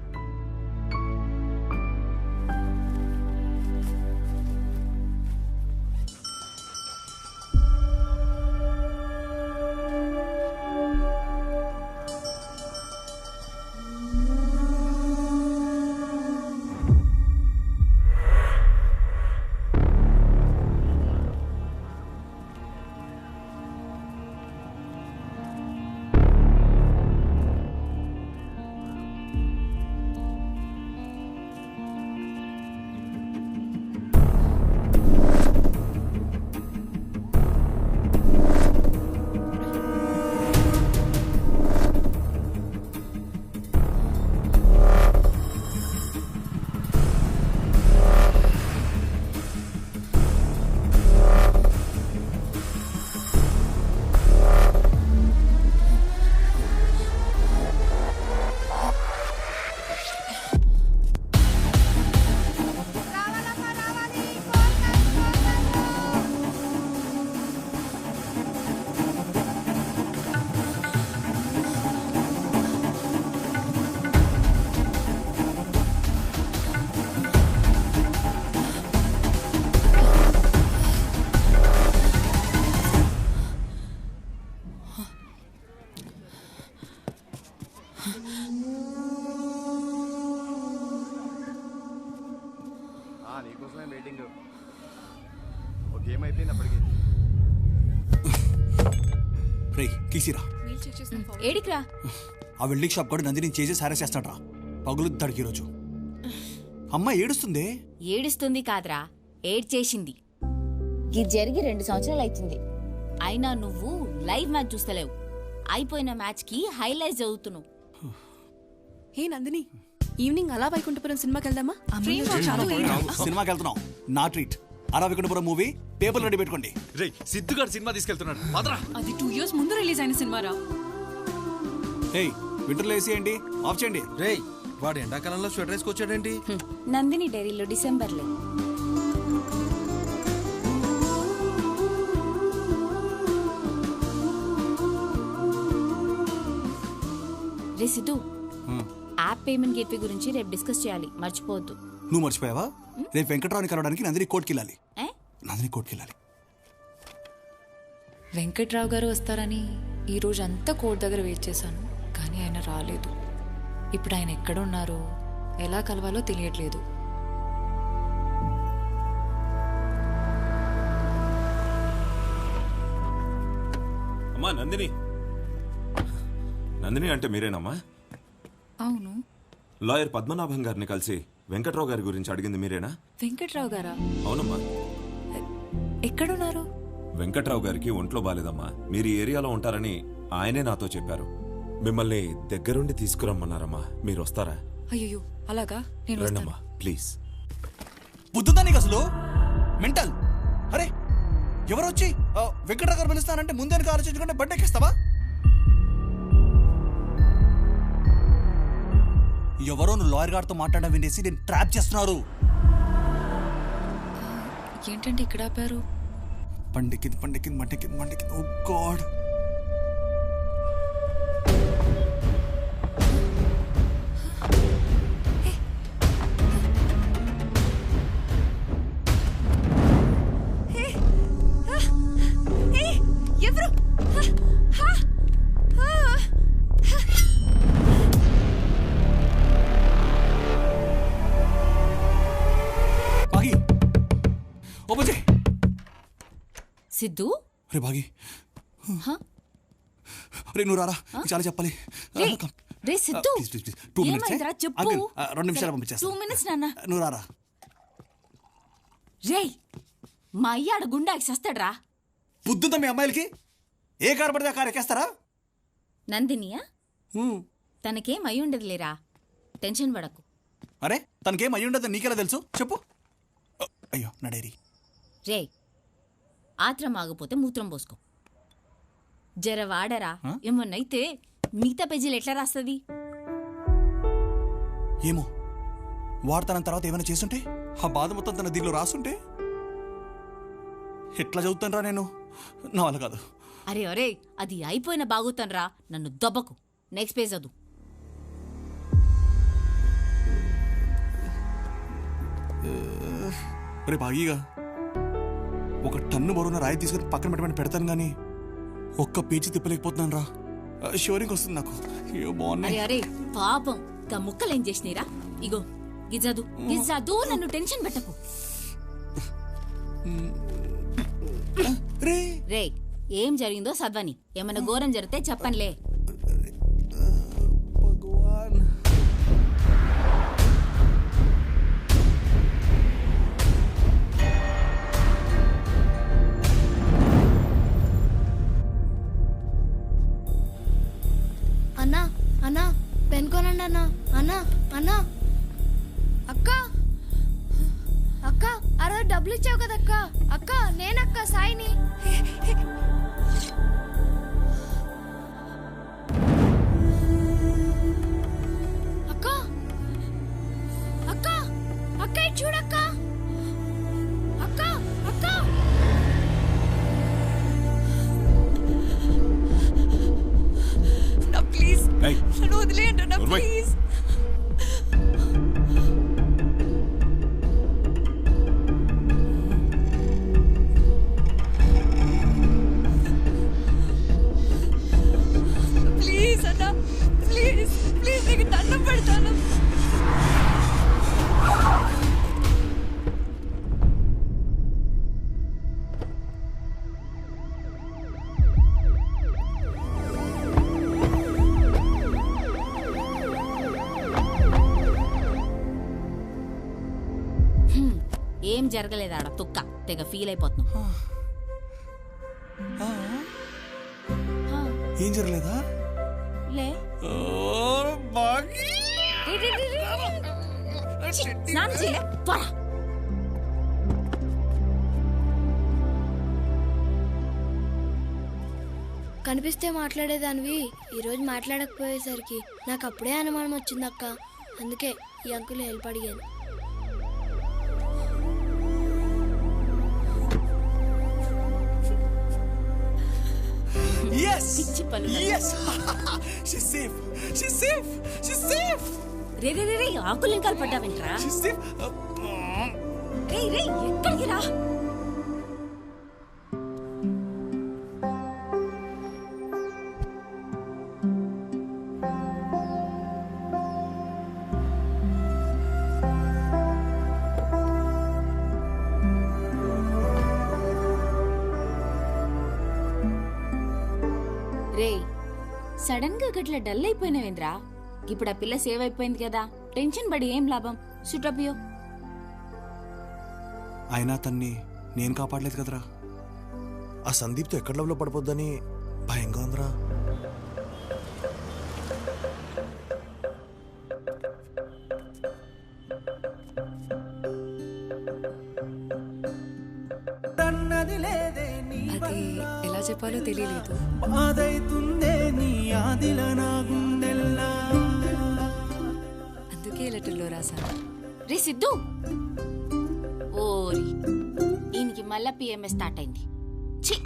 గేమ్ అయిపోయినప్పటికీ రే కీసిరా. ఏడికిరా? ఆ వెల్డింగ్ షాప్ కూడా నందిని చేసి సారే చేస్తాడ్రా. పగులుద్దాడికి ఈరోజు. అమ్మ ఏడుస్తుందే. ఏడుస్తుంది కాదురా, ఏడ్చేసింది. ఇది జరిగి 2 సంవత్సరాలు అవుతుంది. అయినా నువ్వు లైవ్ మ్యాచ్ చూస్తలేవు. అయిపోయిన మ్యాచ్ కి హైలైట్స్ చదువుతున్నావు. హే నందిని, ఈవినింగ్ అలా వైకుంఠపురం సినిమాకి వెళ్దామా? సినిమాకి వెళ్తున్నాం. నా ట్రీట్. అలా వైకుంఠపురం మూవీ పేపర్ రెడీ పెట్టుకోండి. రే సిద్ధుగాడు సినిమా తీసుకెళ్తున్నాడు. మదరా అది 2 years ముందు రిలీజ్ అయిన సినిమారా. ఏయ్ వింటర్లో వేసేయండి, ఆఫ్ చేయండి. రే వాడు ఎండాకాలంలో స్వెటర్ వేసుకొచ్చాడేంటి? నందిని డైరీలో డిసెంబర్లో. రే సిద్ధు, యాప్ పేమెంట్ గేట్వే గురించి రేపు డిస్కస్ చేయాలి, మర్చిపోవద్దు. నువ్వు మర్చిపోయావా? రేపు వెంకట్రావుని కలవడానికి నందిని కోర్టుకి వెళ్ళాలి. నందిని కోర్టుకి వెళ్ళాలి. వెంకట్రావు గారు వస్తారని ఈ రోజు అంతా కోర్టు దగ్గర వెయిట్ చేశాను, కానీ ఆయన రాలేదు. ఇప్పుడు ఆయన ఎక్కడున్నారో ఎలా కలవాలో తెలియట్లేదు. అమ్మా నందిని. నందిని అంటే మీరేనమ్మా? అవును. లాయర్ పద్మనాభం గారిని కలిసి వెంకట్రావు గారి గురించి అడిగింది మీరేనా? వెంకట్రావు గారా? అవునమ్మా. ఎక్కడున్నారు? వెంకట్రావు గారికి ఒంట్లో బాలేదమ్మా. మీరు ఈ ఏరియాలో ఉంటారని ఆయనే నాతో చెప్పారు. మిమ్మల్ని దగ్గరుండి తీసుకురమ్మన్నారమ్మా. మీరు వస్తారా? అయ్యో అలాగా, నేను రండమ్మా ప్లీజ్. బుద్ధుందా నీకు అసలు? మెంటల్. అరే ఎవరు వచ్చి వెంకట్రావు గారు పిలుస్తానంటే ముందే ఆలోచించుకుంటే బట్ట ఎక్కిస్తావా? ఎవరో నువ్వు లాయర్ గారితో మాట్లాడడం వినేసి నేను ట్రాప్ చేస్తున్నారు. ఏంటంటే ఇక్కడ ఆపారు? పండికింది పండికింది మండికింది మండికింది. ఓ గాడ్. ఎవరు? సిద్ధు, రే బాగి, రే నువ్వు రారా, చాలా చెప్పాలి. రే సిద్ధు, 2 minutes. ఏమైందిరా చెప్పు. 2 నిమిషాలు పంపించేస్తా. 2 minutes నాన్న. నువ్వు రారా. రే మా అయ్యాడ గుండాకి సస్తాడ్రా. బుద్ధుందా మీ అమ్మాయిలకి? ఏ కారు పడితే ఆ కారు ఎక్కేస్తారా? నందినియా? తనకేం అయి ఉండదు లేరా, టెన్షన్ పడకు. అరే తనకేం అయి ఉండదు నీకెలా తెలుసు చెప్పు. అయ్యో నా డైరీ. రే ఆత్రం ఆగిపోతే మూత్రం పోసుకో. జర వాడరా, ఏమన్నైతే మిగతా పేజీలు ఎట్లా రాస్తుంది? ఏమో వాడతాన తర్వాత ఏమైనా చేస్తుంటే, ఆ బాధ మొత్తం తన దీనిలో రాస్తుంటే ఎట్లా చదువుతాను రా నేను? నా వల్ల కాదు. అరే అరే అది అయిపోయిన బాగుతాను రా, నన్ను దొబ్బకు. నెక్స్ట్ పేజ్ చదువు. రే బాగీగా 1 టన్ను బరువున రాయి తీసుకుని పక్కన పెట్టమని పెడతాను కానీ ఒక్క పేజీ తిప్పలేకపోతున్నాను రా. షోరింగ్ వస్తుంది నాకు. అరే అరే పాపం గా ముక్కలేం చేసినీరా. ఇగో గిజాదు గిజాదు, నన్ను టెన్షన్ పెట్టకు. రే ఏం జరిగిందో చదవని, ఏమైనా ఘోరం జరిగితే చెప్పనులే. అన్నా అన్నా పెన్ కొనండి అన్నా. అన్నా అన్నా అక్క అక్క ఆ రోజు డబ్బులు ఇచ్చావు కదక్క. అక్క నేనక్క సాయిని. అక్క అక్క అక్క ఇటు చూడక్క. అక్క అక్క నా ప్లీజ్ నన్ను వదిలేయండి నా ప్లీజ్. ప్లీజ్ అన్నా, ప్లీజ్ ప్లీజ్ నీకు దండం పెడతాను. జరగలేదు ఆడ తుక్క తెగ ఫీల్ అయిపోతున్నావు. ఏం జరగలేదా? లే స్నానం చేయలే పోరా. కనిపిస్తే మాట్లాడేదానివి ఈరోజు మాట్లాడకపోయేసరికి నాకు అప్పుడే అనుమానం వచ్చింది అక్క. అందుకే ఈ అంకుల్ హెల్ప్ అడిగాను. Yes! Yes! She's safe! She's safe! She's safe! రే రే రే ఆకులు ఇంకా పడ్డావేంట్రా? She's safe! రే రే ఎక్కడికి రా? రే సడన్ గా గట్ల డల్ అయిపోయినావేంద్రా? ఇప్పుడు ఆ పిల్ల సేవ్ అయిపోయింది కదా, టెన్షన్ పడి ఏం లాభం? సుటపియో. అయినా తన్ని నేను కాపాడలేదు కదరా. ఆ సందీప్తో ఎక్కడ లవ్లో పడిపోద్దని భయంగా ఉందిరా. అది ఎలా చెప్పాలో తెలియలేదు. అందుకే లెటర్లో రాశాను. రే సిద్ధు, ఓరి ఈయనకి మళ్ళా పిఎంఎస్ స్టార్ట్ అయింది. ఛీ,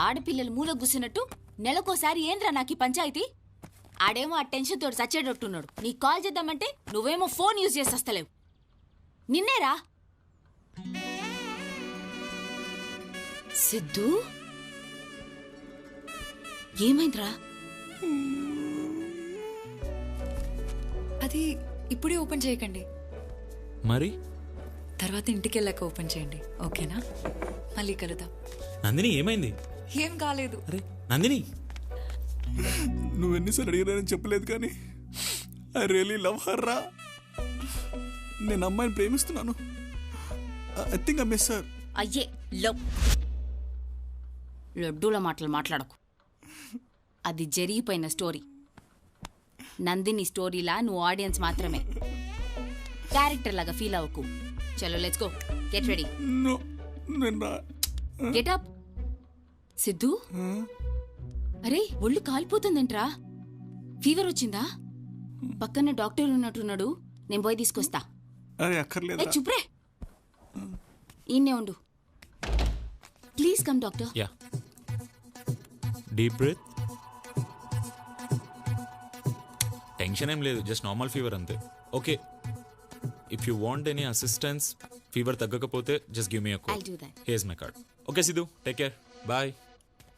ఆడపిల్లలు మూల గుసినట్టు నెలకోసారి ఏంద్రా నాకు ఈ పంచాయతీ? ఆడేమో ఆ టెన్షన్ తోడు చచ్చేటట్టున్నాడు. నీకు కాల్ చేద్దామంటే నువ్వేమో ఫోన్ యూజ్ చేసి వస్తలేవు. నిన్నేరా సిద్ధు, ఏమైందిరా? అది ఇప్పుడే ఓపెన్ చేయకండి, మరి తర్వాత ఇంటికి వెళ్ళాక ఓపెన్ చేయండి, ఓకేనా? మళ్ళీ కలుద్దాం. నందిని ఏమైంది? ఏం కాలేదు. అరే నందిని, నువ్వెన్నిసార్లు అడిగినానని చెప్పలేదు కానీ ఐ రియలీ లవ్ హర్ రా. నేను అమ్మాయిని ప్రేమిస్తున్నాను. I think I miss her. అయ్యే లడ్డూల మాటలు మాట్లాడకు. అది జరిగిపోయిన స్టోరీ. నందిని స్టోరీలా నువ్వు ఆడియన్స్ మాత్రమే. క్యారెక్టర్ లాగా ఫీల్ అవ్వకు. చలో let's go, get ready. Get up. Siddhu, అరే ఒళ్ళు కాలిపోతుందేంట్రా? ఫీవర్ వచ్చిందా? పక్కన డాక్టర్ ఉన్నట్టున్నాడు, నేను పోయి తీసుకొస్తా. చుప్రే, ఈయన్నే ఉండు. Please come doctor. Yeah, deep breath. Tension ఏం లేదు, జస్ట్ నార్మల్ ఫీవర్ అంతే. Okay, if you want any assistance, fever తగ్గకపోతే just give me a call. I'll do that. Here's my card. Okay Sidhu, take care, bye.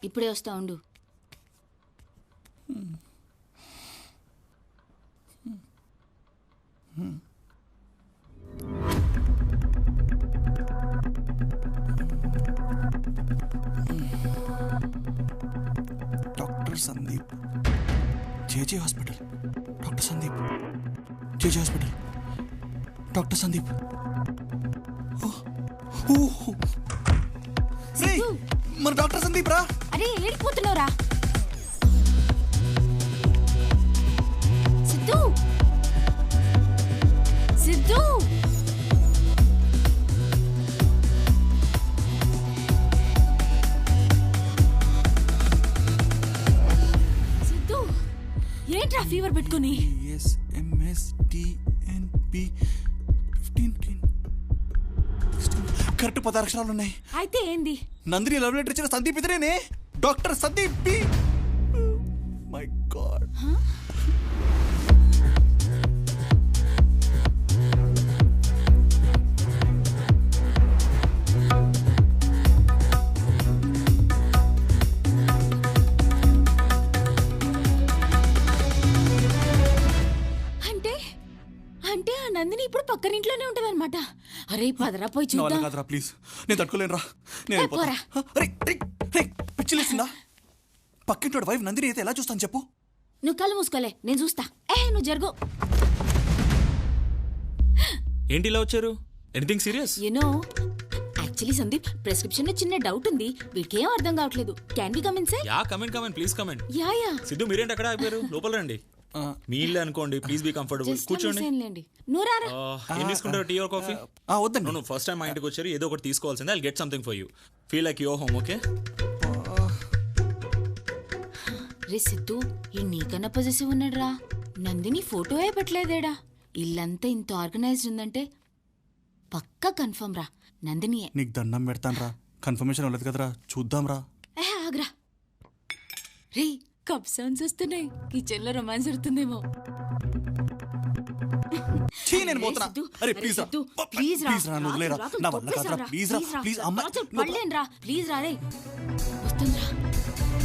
ఇప్పుడే వస్తా ఉండు. Doctor Sandeep, JJ hospital. Doctor Sandeep, JJ hospital. Doctor Sandeep. మన doctor Sandeep రా. అరే ఏడిపోతున్నావురా సిద్ధు? సిద్ధు, సిద్ధు ఏంట్రా fever పెట్టుకుని? Correct 10 అక్షరాలు ఉన్నాయి. అయితే ఏంది? నందిని లవ్ లెటర్ ఇచ్చిన సందీప్ ఇతనేనే, doctor Sandeep B. My God. అంటే అంటే ఆ నందిని ఇప్పుడు పక్కనింట్లోనే ఉంటదన్నమాట. అరే పదరా పోయి చూద్దాం. కాదురా ప్లీజ్, నేను తట్టుకోలేను రా. నేను పోరా. పిచ్చిలేసిందా? పక్కింటోడు వైఫ్ నందిని అయితే ఎలా చూస్తాను చెప్పు? నువ్వు కళ్ళు మూసుకోలే, నేను చూస్తా. నువ్వు జరుగు. ఏంటి ఇలా వచ్చారు? Anything serious? You know actually Sandeep prescription లో చిన్న డౌట్ ఉంది. వీటికేం అర్థం కావట్లేదు. Can we come in sir? Yeah comment please comment. Yeah Siddhu మీరేంటి అక్కడ అయిపోయారు? లోపల రండి. మీ ఇల్లు అనుకోండి, ప్లీజ్ బీ కంఫర్టబుల్. కూర్చోండి. నువ్వు రారా. ఏం తీసుకుంటారు, టీ ఆర్ కాఫీ? వద్దండి. నువ్వు ఫస్ట్ టైం మా ఇంటికి వచ్చారు, ఏదో ఒకటి తీసుకోవాల్సిందే. I'll get something for you. Feel like your home. Okay రే సిద్ధు, ఈ నీకన్నా పొజిటివ్ ఉన్నాడు రా. నందిని ఫోటోయే పెట్టలేదేడా. ఇల్లంతా ఇంత ఆర్గనైజ్డ్ ఉందంటే పక్కా కన్ఫర్మ్ రా నందిని. నీకు దండం పెడతాను రా, కన్ఫర్మేషన్ అవ్వలేదు కదరా, చూద్దాం రా. ఆగ్రా రే, కప్ సౌండ్స్ వస్తున్నాయి. కిచెన్ లో రొమాన్స్ జరుగుతుందేమో. నేను పోతున్నా. అరే ప్లీజ్ రా, ప్లీజ్ ప్లీజ్ రా, నువ్వు వదిలేరా. నా వల్ల కాదురా, ప్లీజ్ రా, ప్లీజ్ అమ్మ. పడలేనురా, ప్లీజ్ రా. రే వస్తుందిరా,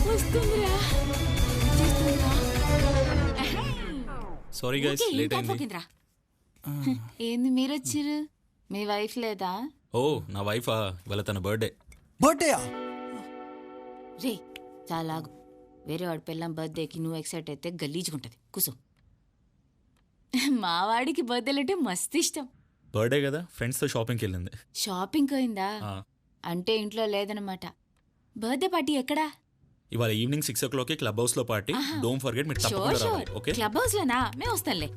వస్తుందిరా. సారీ గైస్, లేట్ అయింది. ఏంది మీరు వచ్చిర్రు? మీ వైఫ్ లేదా? ఓ నా వైఫా, ఇవాళ తన బర్త్డే. బర్త్డేయా? రే చాలా వేరే వాడి పిల్లం బర్త్డేకి నువ్వు ఎక్సైట్ అయితే గలీజ్గుంటది. కూసో. మా వాడికి బర్త్డేలు అంటే మస్తు ఇష్టం. బర్త్డే కదా, ఫ్రెండ్స్ తో షాపింగ్కి వెళ్ళింది. షాపింగ్ అయిందా? అంటే ఇంట్లో లేదనమాట. బర్త్డే పార్టీ ఎక్కడా? ఇవాళ ఈవినింగ్ 6 o'clock క్లబ్ హౌస్ లో పార్టీ. డోంట్ ఫర్గెట్, మీరు తప్పకుండా రావాలి. ఓకే క్లబ్ హౌస్ లోనా? మేము వస్తాంలే.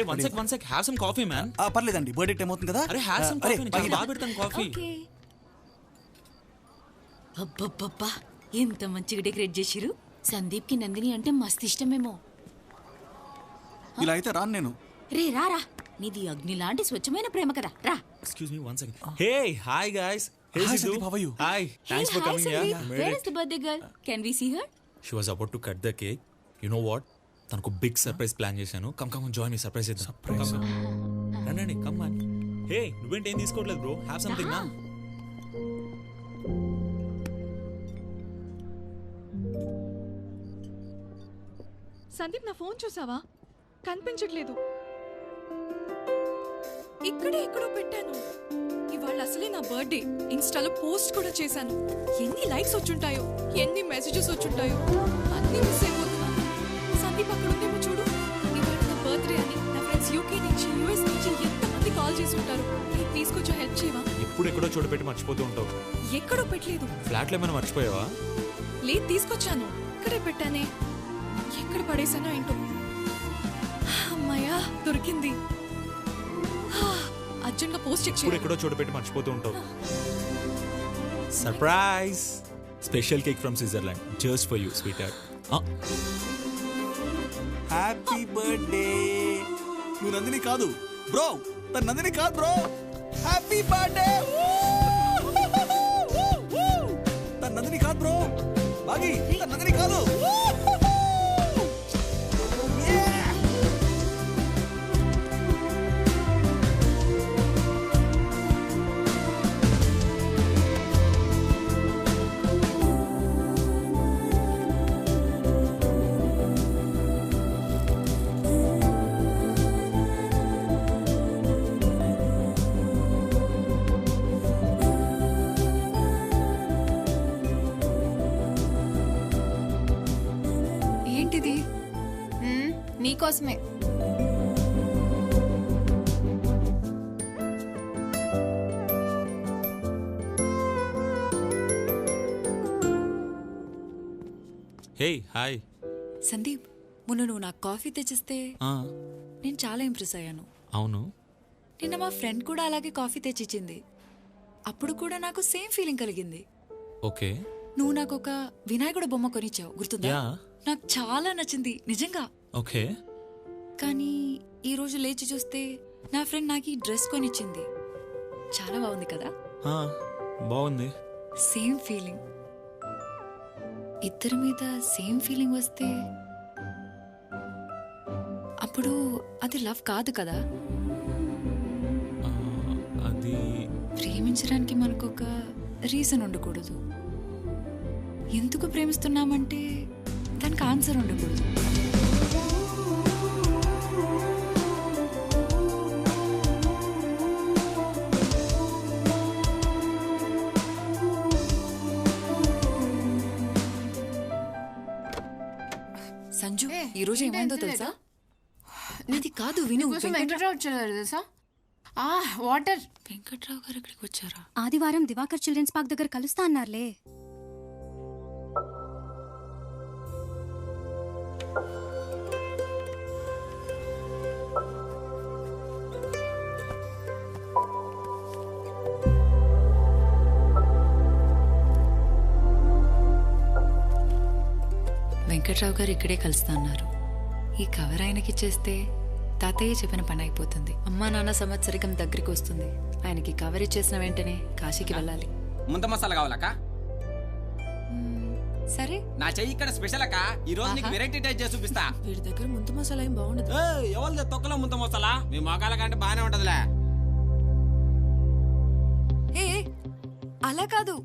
A one sec have some coffee man. పర్లేదండి, బర్త్డే టైం అవుతుంది కదా. అరే హ్యావ్ సమ్ కాఫీ, నేను బాగా పెడతాను కాఫీ. అబ్బబ్బబ్బా, ఎంత మంచిగా డెకరేట్ చేసిరు. సందీప్ కి నందిని అంటే మస్తు ఇష్టమేమో. ఇలా అయితే రాను నేను. రే రారా, నీది అగ్ని లాంటి స్వచ్ఛమైన ప్రేమ కదా, రా. Excuse me 1 second. Hey hi guys. Hi Sandeep, how are you? Hi, thanks for coming here. Where is the birthday girl? Can we see her? She was about to cut the cake. You know what? తనకు big surprise plan చేశాను. Come join me, surprise చేద్దాం. Surprise రండి, come man. హే నువ్వేంటి ఏం తీసుకోవట్లేదు bro? Have something నా. సందీప్, నా phone చూసావా? కనిపించట్లేదు. ఇక్కడే ఎక్కడో పెట్టాను. ఇవాళ అసలే నా బర్త్డే. ఇన్స్టాలో పోస్ట్ కూడా చేశాను. ఎన్ని లైక్స్ వచ్చుంటాయో, ఎన్ని మెసేజెస్ వచ్చుంటాయో, అన్నీ మిస్ అయిపోతున్నాను. సందీప్ అక్కడ ఉందేమో చూడు. ఇవాళ నా బర్త్డే అని నా ఫ్రెండ్స్ యూకే నుంచి, యూఎస్ నుంచి ఎంతమంది కాల్ చేసి ఉంటారు. ప్లీజ్ కొంచెం హెల్ప్ చేయవా? ఎప్పుడు ఎక్కడో చోటు పెట్టి మర్చిపోతూ ఉంటావు. ఎక్కడో పెట్టలేదు. ఫ్లాట్లో ఏమైనా మర్చిపోయావా? లేదు, తీసుకొచ్చాను. ఇక్కడే పెట్టానే. ఎక్కడ పడేసానో ఏంటో. అమ్మాయ్యా, దొరికింది. అర్జెంట్ గా పోస్ట్ చెక్ ఇప్పుడు ఎక్కడో చోటు పెట్టి మర్చిపోతూ ఉంటావు. Surprise, special cake from Switzerland, just for you sweet heart. Happy birthday. నువ్వు నందిని కాదు బ్రో, తన నందిని కాదు బ్రో. Happy birthday. తన నందిని కాదు బ్రో. బాగి, తన నందిని కాదు. ఏంటిది? నీకోసమే. Hey hi. సందీప్, మొన్న నువ్వు నాకు కాఫీ తెచ్చిస్తే నేను చాలా ఇంప్రెస్ అయ్యాను. అవును, నిన్న మా ఫ్రెండ్ కూడా అలాగే కాఫీ తెచ్చిచ్చింది. అప్పుడు కూడా నాకు సేమ్ ఫీలింగ్ కలిగింది. ఓకే. నువ్వు నాకు ఒక వినాయకుడు బొమ్మ కొనిచ్చావు, గుర్తుందా? నాకు చాలా నచ్చింది నిజంగా. ఓకే. కానీ ఈ రోజు లేచి చూస్తే నా ఫ్రెండ్ నాకు ఈ డ్రెస్ కొనిచ్చింది. చాలా బాగుంది కదా? బాగుంది. Same feeling. ఇద్దరి మీద సేమ్ ఫీలింగ్ వస్తే అప్పుడు అది లవ్ కాదు కదా? అది ప్రేమించడానికి మనకు ఒక రీజన్ ఉండకూడదు. ఎందుకు ప్రేమిస్తున్నామంటే దానికి ఆన్సర్ ఉండకూడదు. సంజు, ఈ రోజు ఏమైందో తెలుసా? నీది కాదు, విను. వెంకట్రావు వచ్చారు తెలుసా? వాటర్. వెంకట్రావు గారు ఇక్కడికి వచ్చారా? ఆదివారం దివాకర్ చిల్డ్రన్స్ పార్క్ దగ్గర కలుస్తా అన్నారులే. వెంకట్రావు గారు ఇక్కడే కలుస్తా అన్నారు. ఈ కవర్ ఆయనకి ఇచ్చేస్తే తాతయ్య చెప్పిన పని అయిపోతుంది. అమ్మా నాన్న సంవత్సరికం దగ్గరికి వస్తుంది. ఆయనకి కవర్ ఇచ్చేసిన వెంటనే కాశీకి వెళ్ళాలి. ముంత మసాలా కావాలక్క? సరే, నా చెయ్యి ఇక్కడ స్పెషల్ అక్క. ఈ రోజు నీకు వెరైటీ టైప్ చేసి చూపిస్తా. వీడి దగ్గర ముంత మసాలా ఏం బాగుండదు. ఎవరిది తొక్కలో ముంత మసాలా? మీ మొగాల కంటే బానే ఉంటదిలే. ఏ అలా కాదు,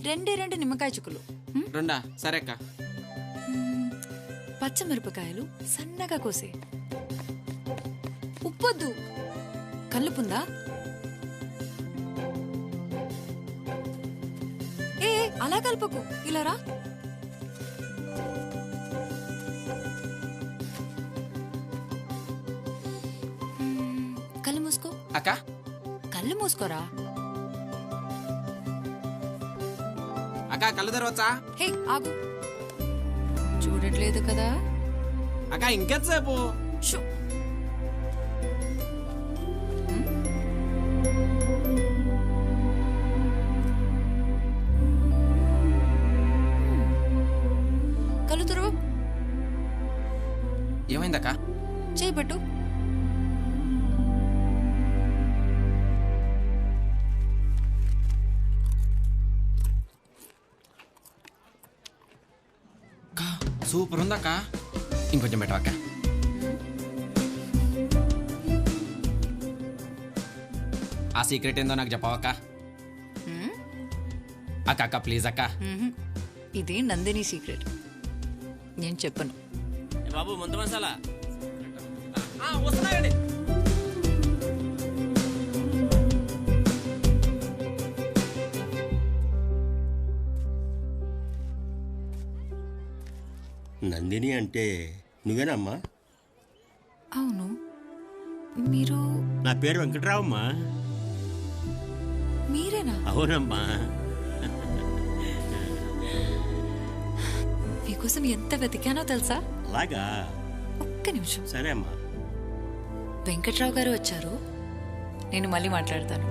2 నిమ్మకాయ చుక్కులు, రెండా? సరే అక్క. పచ్చమిరపకాయలు సన్నగా కోసే. ఉప్పొద్దు. కల్లుపుందా? ఏ అలా కలుపుకు, ఇలా రా. కళ్ళు మూసుకో. అక్క కళ్ళు మూసుకోరా. అక్క కళ్ళు తెరవచ్చా? హే ఆగు, చూడట్లేదు కదా అక్క. ఇంకెంతసేపు? కళ్ళు తెరవు. ఏమైందక్క? చేయి పట్టు. సూపర్ ఉందక్క. ఇంకొంచెం బెటర్ అక్క. ఆ సీక్రెట్ ఏందో నాకు చెప్పవక్క. అక్క అక్క ప్లీజ్ అక్క. ఇది నందిని సీక్రెట్, నేను చెప్పను. బాబు ముందు మసాలా వస్తున్నాయండి. నందిని అంటే నువ్వేనమ్మా? అవును. మీరు? నా పేరు వెంకట్రావమ్మా. మీరేనా? అవునమ్మా. మీకోసం ఎంత వెతికానో తెలుసా? అలాగా? ఒక్క నిమిషం. సరే అమ్మా. వెంకట్రావు గారు వచ్చారు, నేను మళ్ళీ మాట్లాడతాను.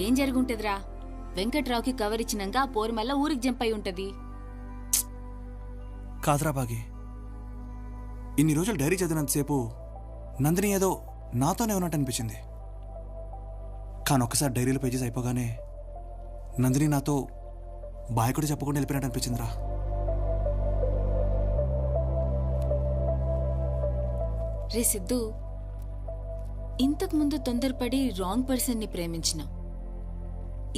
ఏం జరుగుంటదిరా? వెంకట్రావుకి కవర్ ఇచ్చినాక ఆ పోరు మళ్ళా ఊరికి జంప్ అయి ఉంటది. కాదురా బాగి, ఇన్ని రోజులు డైరీ చదివినంతసేపు నందిని ఏదో నాతోనే ఉన్నట్టు అనిపించింది. కానీ ఒక్కసారి డైరీలో పేజెస్ అయిపోగానే నందిని నాతో బాయ్ కూడా చెప్పకుండా వెళ్ళిపోయినట్టు అనిపించిందిరా. రే సిద్ధు, ఇంతకు ముందు తొందరపడి రాంగ్ పర్సన్ ని ప్రేమించిన,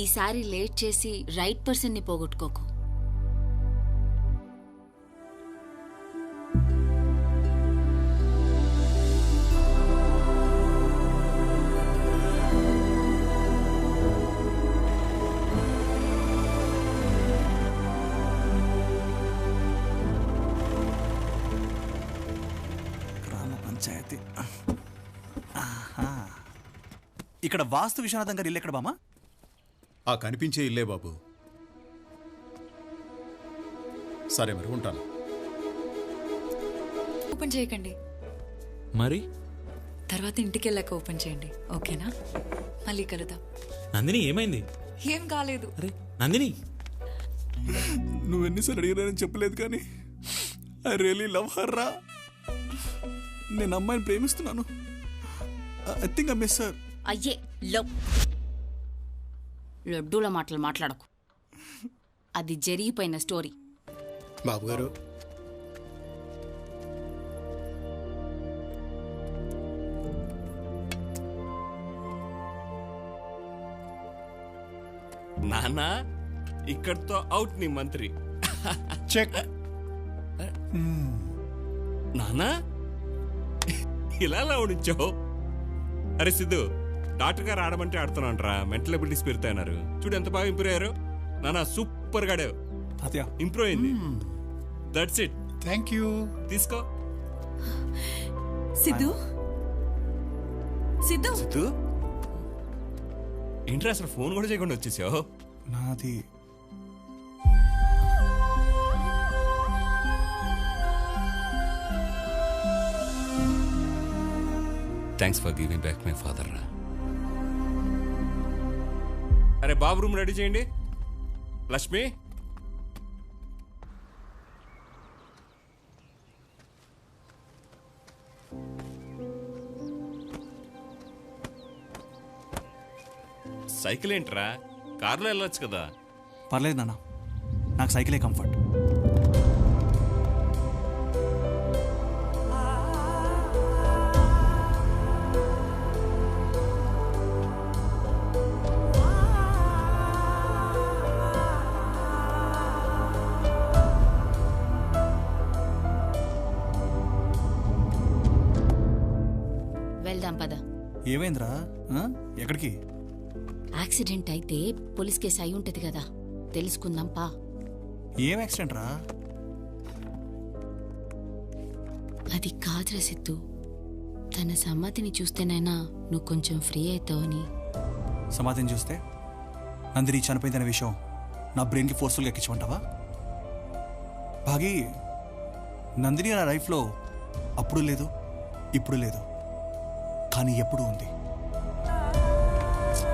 ఈసారి లేట్ చేసి రైట్ పర్సన్ ని పోగొట్టుకోకు. గ్రామ పంచాయతీ. ఇక్కడ వాస్తు విశ్వనాథం గారి ఇల్లు ఎక్కడ బామా? ఆ కనిపించే ఇల్లే బాబు. సరే మరి ఉంటాను. ఓపెన్ చేయకండి, మరి తర్వాత ఇంటికి వెళ్ళాక ఓపెన్ చేయండి, ఓకేనా? మళ్ళీ కలుద్దాం. నందిని ఏమైంది? ఏం కాలేదు. నందిని, నువ్వు ఎన్నిసార్లు అడిగినానని చెప్పలేదు కానీ ఐ రియలీ లవ్ హర్ రా. నేను అమ్మాయిని ప్రేమిస్తున్నాను. I think I miss her. అయ్యే లడ్డూల మాటలు మాట్లాడకు, అది జరిగిపోయిన స్టోరీ. బాబు గారు, నాన్న ఇక్కడితో అవుట్ నీ మంత్రి. చెక్. నానా ఇలా ఉంచావు? అరే సిద్ధు, డాక్టర్ గారు ఆడమంటే ఆడుతున్నాంట్రా, మెంటల్ ఎబిలిటీస్ పెరుగుతాయన్నారు. చూడు ఎంత బాగా ఇంప్రూవ్ అయ్యారు. నానా సూపర్ గా ఇంప్రూవ్ అయింది. That's it. Thank you. తీసుకో. సిద్ధు సిద్ధు సిద్ధు ఏంట్రా అసలు ఫోన్ కూడా చేయకుండా వచ్చేసావు? నాది thanks for giving back my father రా. అరే బాబు రూమ్ రెడీ చేయండి. లక్ష్మి సైకిల్ ఏంట్రా, కార్లో వెళ్ళొచ్చు కదా. పర్లేదు నాన్న, నాకు సైకిలే కంఫర్ట్. వెళ్దాం పద. ఏమైందిరా? ఎక్కడికి? యాక్సిడెంట్ అయితే పోలీస్ కేసు అయి ఉంటది కదా, తెలుసుకుందాం పా. ఏం యాక్సిడెంట్ రా? అది కాదురా సిద్ధు, తన సమ్మతిని చూస్తేనైనా నువ్వు కొంచెం ఫ్రీ అవుతావని. సమాధిని చూస్తే నందిని చనిపోయిందనే విషయం నా బ్రెయిన్కి ఫోర్స్ఫుల్గా ఎక్కించమంటావా? భాగి, నందిని నా లైఫ్లో అప్పుడు లేదు, ఇప్పుడు లేదు, కానీ ఎప్పుడు ఉంది.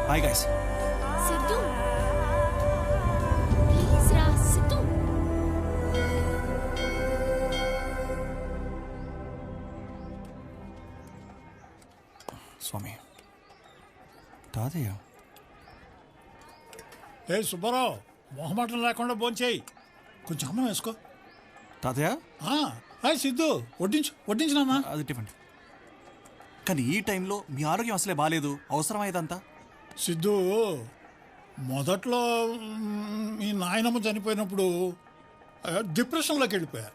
Hi guys. సిద్ధు ప్లీజ్ రా. సిద్ధు స్వామి, తాతయ్య. ఏ సుబ్బారావు, మొహమాటం లేకుండా భోంచేయి. కొంచెం అన్నం వేసుకో. తాతయ్య. హాయ్ సిద్ధు, వడ్డించినామా? అది టిఫిన్. కానీ ఈ టైంలో మీ ఆరోగ్యం అసలే బాగాలేదు, అవసరమైదంతా. సిద్ధు, మొదట్లో మీ నాయనమ్మ చనిపోయినప్పుడు డిప్రెషన్లోకి వెళ్ళిపోయారు.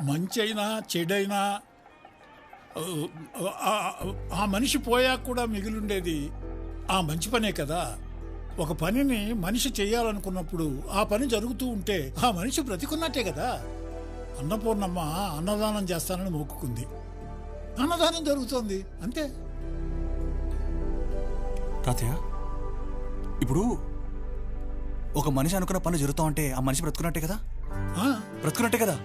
మంచి అయినా చెడైనా ఆ మనిషి పోయాక కూడా మిగిలిండేది ఆ మంచి పనే కదా. ఒక పనిని మనిషి చేయాలనుకున్నప్పుడు ఆ పని జరుగుతూ ఉంటే ఆ మనిషి బ్రతికున్నట్టే కదా. అన్నపూర్ణమ్మ అన్నదానం చేస్తానని మొక్కుకుంది, అన్నదానం జరుగుతోంది, అంతే. తాతయ్య, ఇప్పుడు ఒక మనిషి అనుకున్న పని జరుగుతా ఉంటే ఆ మనిషి బ్రతుకున్నట్టే కదా. బ్రతుకున్నట్టే కదా.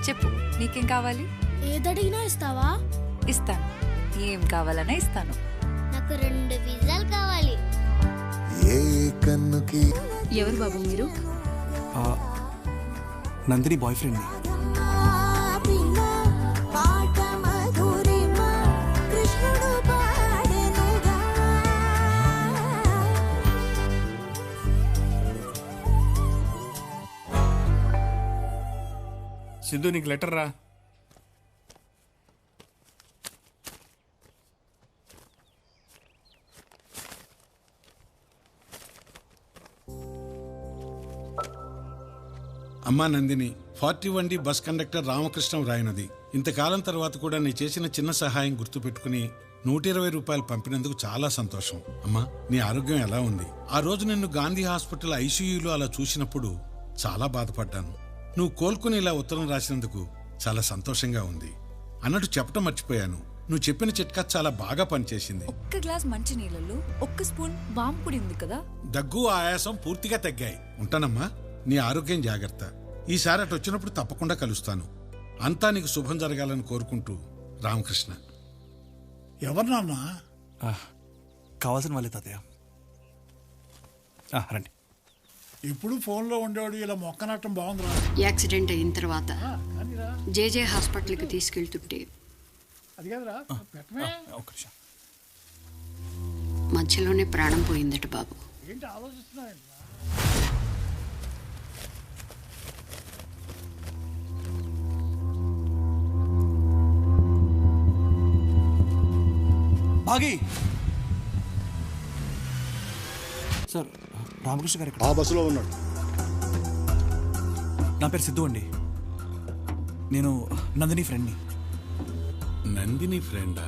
చెప్పు, నీకేం కావాలి? ఏదడిగినా ఇస్తావా? ఇస్తాను. ఏం కావాలన్నా ఇస్తాను. నాకు 2 పిజ్జాలు కావాలి. ఎవరు బాబు మీరు? నందిని బాయ్ ఫ్రెండ్ని. సిద్ధు, నీకు లెటర్ రా. అమ్మా Nandini, 41D bus conductor Ramakrishnam రాయనది. ఇంతకాలం తర్వాత కూడా నీ చేసిన చిన్న సహాయం గుర్తుపెట్టుకుని 120 రూపాయలు పంపినందుకు చాలా సంతోషం. అమ్మా, నీ ఆరోగ్యం ఎలా ఉంది? ఆ రోజు నిన్ను గాంధీ హాస్పిటల్ ఐసీయూలో అలా చూసినప్పుడు చాలా బాధపడ్డాను. నువ్వు కోలుకుని ఇలా ఉత్తరం రాసినందుకు చాలా సంతోషంగా ఉంది. అన్నట్టు చెప్పటం మర్చిపోయాను, నువ్వు చెప్పిన చిట్కా చాలా బాగా పనిచేసింది. ఒక్క గ్లాస్ మంచి నీళ్ళలో 1 స్పూన్ వాము పొడి ఉంది కదా. దగ్గు, ఆయాసం పూర్తిగా తగ్గాయి. ఉంటానమ్మా, నీ ఆరోగ్యం జాగ్రత్త. ఈసారి అటు వచ్చినప్పుడు తప్పకుండా కలుస్తాను. అంతా నీకు శుభం జరగాలని కోరుకుంటూ, రామకృష్ణ. ఎవరు నాన్న? కావాల్సిన వాళ్ళే తాతయ్య. రండి. ఇప్పుడు ఫోన్లో ఉండేవాడు ఇలా మొక్కనట్టం బాగుందిరా. యాక్సిడెంట్ అయిన తర్వాత జేజే హాస్పిటల్కి తీసుకెళ్తుంటే అది కాదురా, మధ్యలోనే ప్రాణం పోయిందట బాబు. ఏంటి ఆలోచిస్తున్నాయండి? భాగి సార్, రామకృష్ణ గారు ఆ బస్సులో ఉన్నాడు. నా పేరు సిద్ధు అండి. నేను నందిని ఫ్రెండ్ని. నందిని ఫ్రెండా?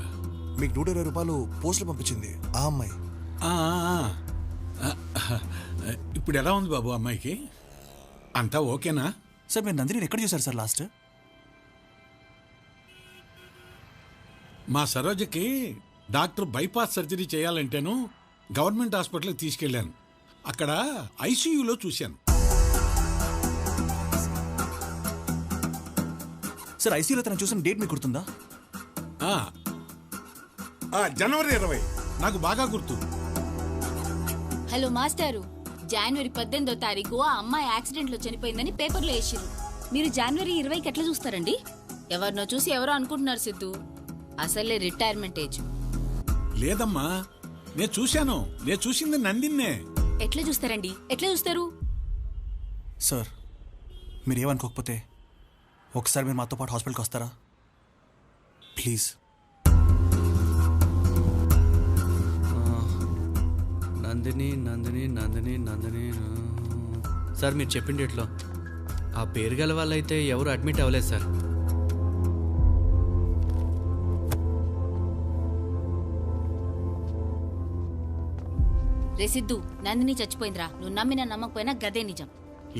మీకు 120 రూపాయలు పోస్టులు పంపించింది ఆ అమ్మాయి. ఇప్పుడు ఎలా ఉంది బాబు అమ్మాయికి? అంతా ఓకేనా? సార్, మీరు నందిని ఎక్కడ చూసారు సార్ లాస్ట్? మా సరోజకి డాక్టర్ బైపాస్ సర్జరీ చేయాలంటేను గవర్నమెంట్ హాస్పిటల్కి తీసుకెళ్ళాను. అక్కడ ఐసీయూలో చూశాను. సార్, ఐసీయూలో తను చూసిన డేట్ మీకు గుర్తుందా? జనవరి 20. నాకు బాగా గుర్తు. హలో మాస్టారు, జనవరి 18వ తారీఖు ఆ అమ్మాయి యాక్సిడెంట్లో చనిపోయిందని పేపర్లో వేసిరు. మీరు జనవరి 20కి ఎట్లా చూస్తారండి? ఎవరినో చూసి ఎవరో అనుకుంటున్నారు సిద్ధు. అసలే రిటైర్మెంట్ ఏజ్. లేదమ్మా, నేను చూశాను. నేను చూసింది నందిన్నే. ఎట్లా చూస్తారండి? ఎట్లా చూస్తారు? సార్, మీరు ఏమనుకోకపోతే ఒకసారి మీరు మాతో పాటు హాస్పిటల్కి వస్తారా ప్లీజ్? నందిని నందిని నందిని నందిని. సార్, మీరు చెప్పిన డేట్లో ఆ పేరు గల వాళ్ళైతే ఎవరు అడ్మిట్ అవ్వలేదు సార్. రే సిద్ధు, నందిని చచ్చిపోయిందిరా. నువ్వు నమ్మినా నమ్మకపోయినా గదే నిజం.